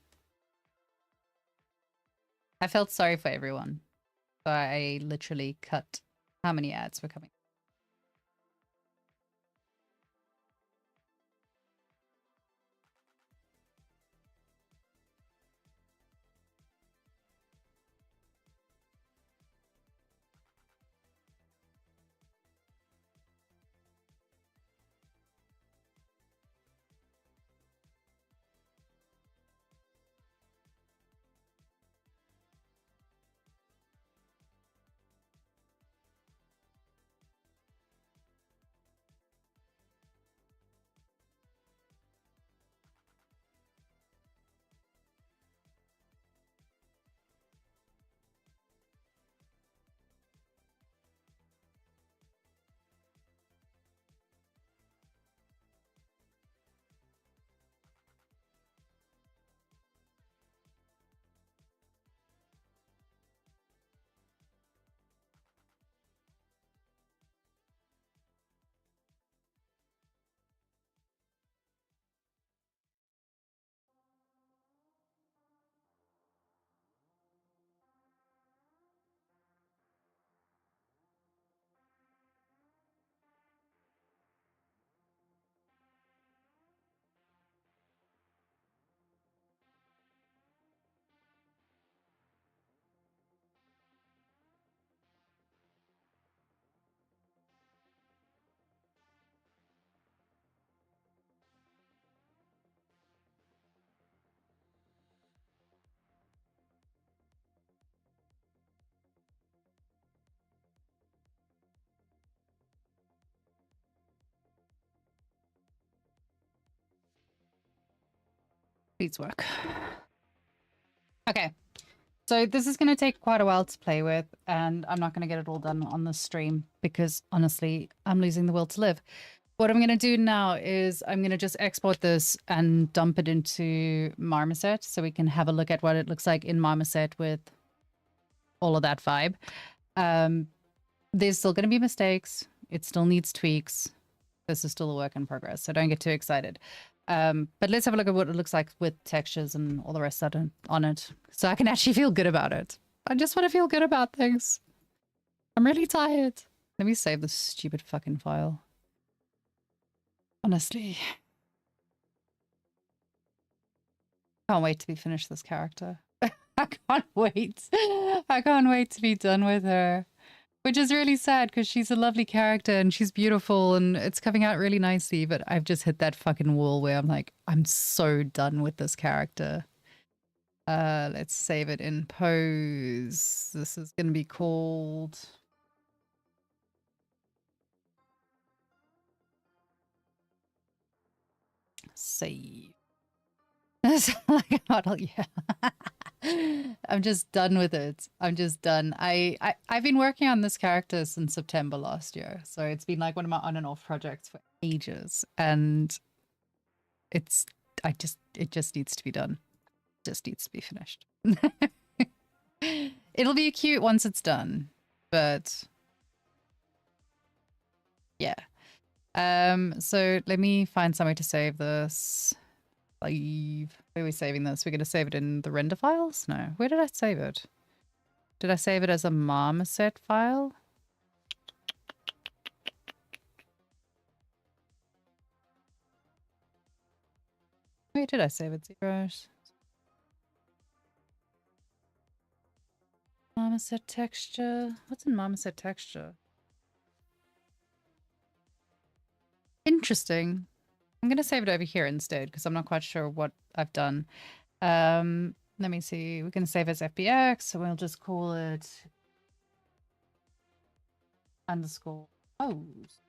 S1: I felt sorry for everyone. So I literally cut how many ads were coming. Please work. Okay. So this is going to take quite a while to play with, and I'm not going to get it all done on the stream because honestly, I'm losing the will to live. What I'm going to do now is I'm going to just export this and dump it into Marmoset so we can have a look at what it looks like in Marmoset with all of that vibe. There's still going to be mistakes. It still needs tweaks. This is still a work in progress, so don't get too excited. But let's have a look at what it looks like with textures and all the rest of it on it, so I can actually feel good about it. I just want to feel good about things. I'm really tired. Let me save this stupid fucking file. Honestly. Can't wait to be finished this character. I can't wait. I can't wait to be done with her. Which is really sad because she's a lovely character and she's beautiful and it's coming out really nicely. But I've just hit that fucking wall where I'm like, I'm so done with this character. Let's save it in pose. This is going to be called... Save. Like a model, yeah. I'm just done with it. I'm just done. I've been working on this character since September last year, so it's been like one of my on and off projects for ages, and it just needs to be done. It just needs to be finished. It'll be cute once it's done, but yeah. So let me find somewhere to save this. Where are we saving this? We're going to save it in the render files? No. Where did I save it? Did I save it as a Marmoset file? Where did I save it? Zbrush. Marmoset texture. What's in Marmoset texture? Interesting. I'm going to save it over here instead because I'm not quite sure what I've done. Let me see. We can save as FBX, so we'll just call it underscore pose.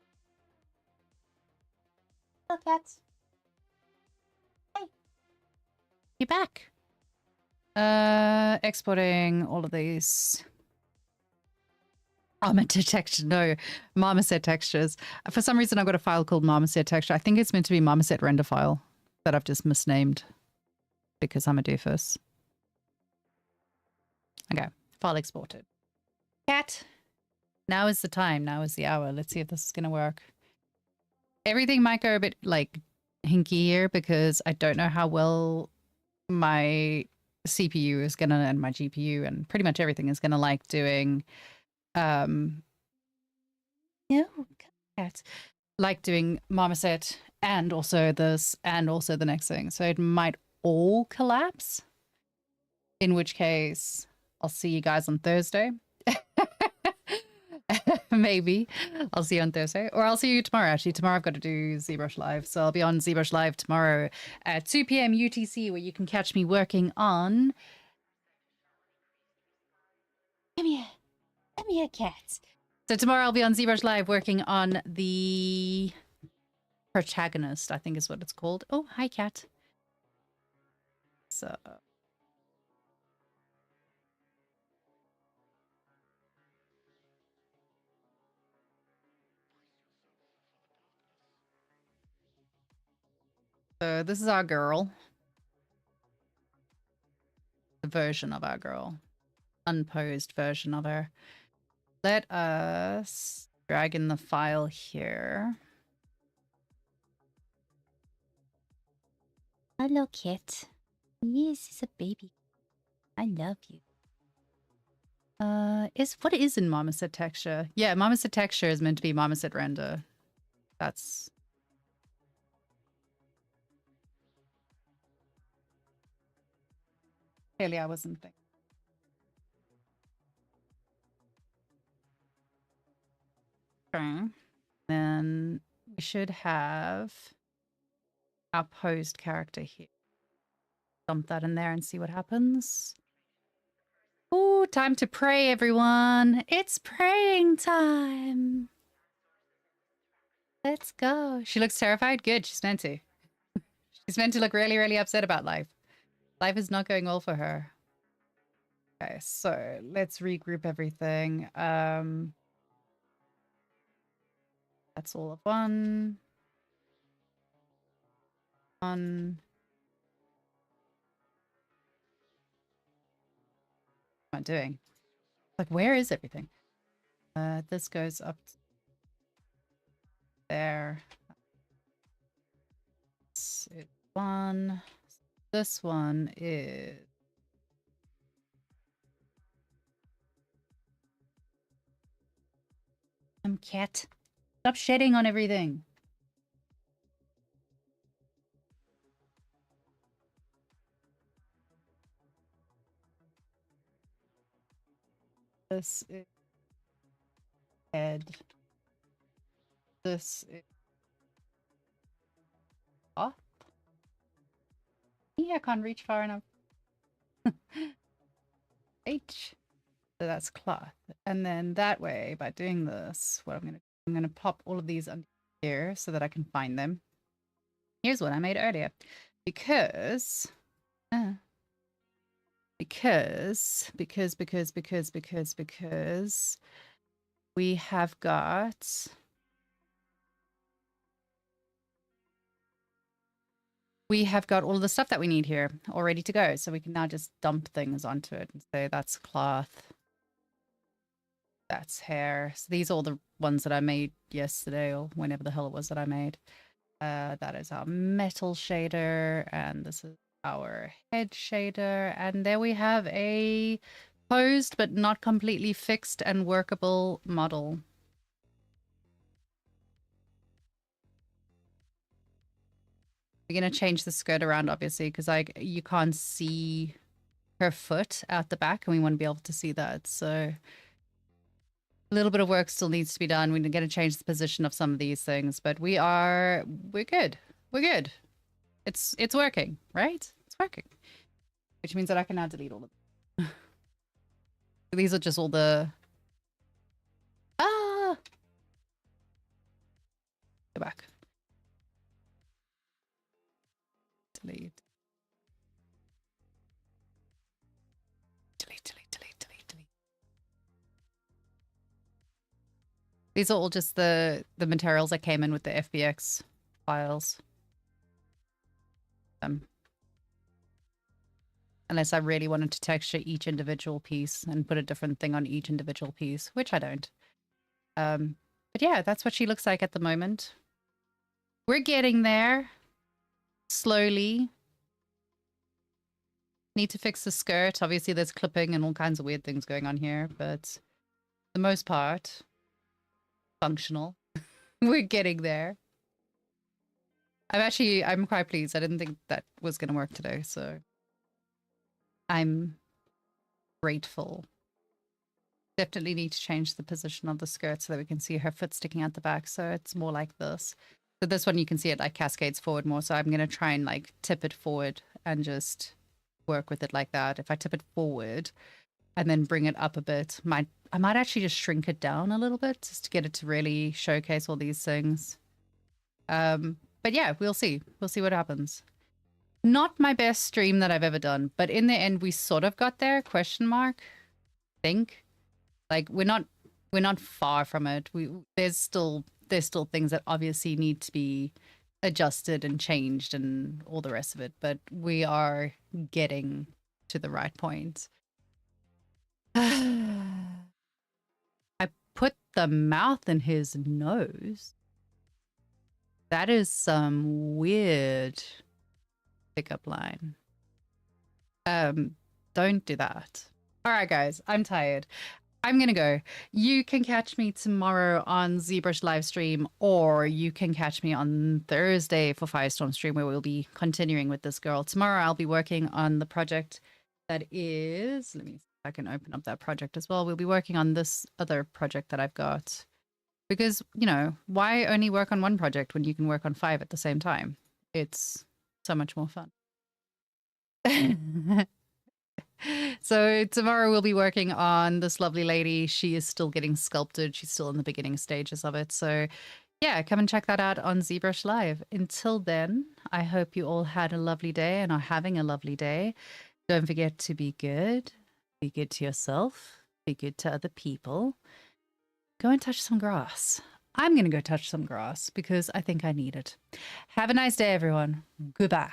S1: Hello, cats. Hey, you're back. Exporting all of these. Marmoset texture. No, Marmoset textures. For some reason, I've got a file called Marmoset texture. I think it's meant to be Marmoset render file that I've just misnamed because I'm a doofus. Okay, file exported. Cat. Now is the time. Now is the hour. Let's see if this is going to work. Everything might go a bit like hinky here because I don't know how well my CPU is going to, and my GPU and pretty much everything is going to like doing, cat, like doing Marmoset and also this and also the next thing. So it might all collapse, in which case I'll see you guys on Thursday. Maybe I'll see you on Thursday, or I'll see you tomorrow. Actually, tomorrow I've got to do Zbrush Live, so I'll be on Zbrush Live tomorrow at 2 p.m. UTC, where you can catch me working on. Come here, cat. So tomorrow I'll be on Zbrush Live working on the protagonist, I think is what it's called. Oh, hi, cat. So. So this is our girl. The version of our girl. Unposed version of her. Let us drag in the file here. Hello, Kit. Yes, it's a baby. I love you. What is in Marmoset texture? Yeah, Marmoset texture is meant to be Marmoset render. That's clearly I wasn't thinking. Okay. Then we should have our posed character here. Dump that in there and see what happens. Ooh, time to pray, everyone. It's praying time. Let's go. She looks terrified. Good. She's meant to. She's meant to look really, really upset about life. Life is not going well for her. Okay, so let's regroup everything. That's all of one. One. What am I doing? Like, where is everything? This goes up there. It's one. This one is cat. Stop shedding on everything. This is head. This is off. Yeah, I can't reach far enough. H. So that's cloth. And then that way, by doing this, what I'm gonna pop all of these under here so that I can find them. Here's what I made earlier. Because we have got all the stuff that we need here all ready to go. So we can now just dump things onto it and say that's cloth. That's hair. So these are all the ones that I made yesterday or whenever the hell it was that I made. That is our metal shader, and this is our head shader. And there we have a posed but not completely fixed and workable model. We're going to change the skirt around, obviously, because you can't see her foot out the back, and we want to be able to see that. So A little bit of work still needs to be done. We're going to change the position of some of these things, but we're good. We're good. It's working, right? It's working. Which means that I can now delete all of them. These are just all the... Ah! Go back. Delete. Delete, delete, delete, delete, delete. These are all just the materials that came in with the FBX files. Unless I really wanted to texture each individual piece and put a different thing on each individual piece, which I don't. But yeah, that's what she looks like at the moment. We're getting there. Slowly. Need to fix the skirt. Obviously, there's clipping and all kinds of weird things going on here, but for the most part, functional. We're getting there. I'm quite pleased. I didn't think that was going to work today, so I'm grateful. Definitely need to change the position of the skirt so that we can see her foot sticking out the back, so it's more like this. So this one you can see it like cascades forward more, so I'm going to try and like tip it forward and just work with it like that. If I tip it forward and then bring it up a bit, I might actually just shrink it down a little bit just to get it to really showcase all these things. But yeah, we'll see. We'll see what happens. Not my best stream that I've ever done, but in the end we sort of got there, question mark. I think. Like we're not far from it. There's still things that obviously need to be adjusted and changed and all the rest of it, but we are getting to the right point. I put the mouth in his nose. That is some weird pickup line. Don't do that. All right, guys, I'm tired. I'm gonna go. You can catch me tomorrow on Zbrush live stream, or you can catch me on Thursday for Firestorm stream, where we'll be continuing with this girl. Tomorrow I'll be working on the project that is, let me see if I can open up that project as well. We'll be working on this other project that I've got, because, you know, why only work on one project when you can work on 5 at the same time? It's so much more fun. So tomorrow we'll be working on this lovely lady. She is still getting sculpted. She's still in the beginning stages of it. So yeah, come and check that out on Zbrush Live. Until then, I hope you all had a lovely day and are having a lovely day. Don't forget to be good. Be good to yourself. Be good to other people. Go and touch some grass. I'm going to go touch some grass because I think I need it. Have a nice day, everyone. Goodbye.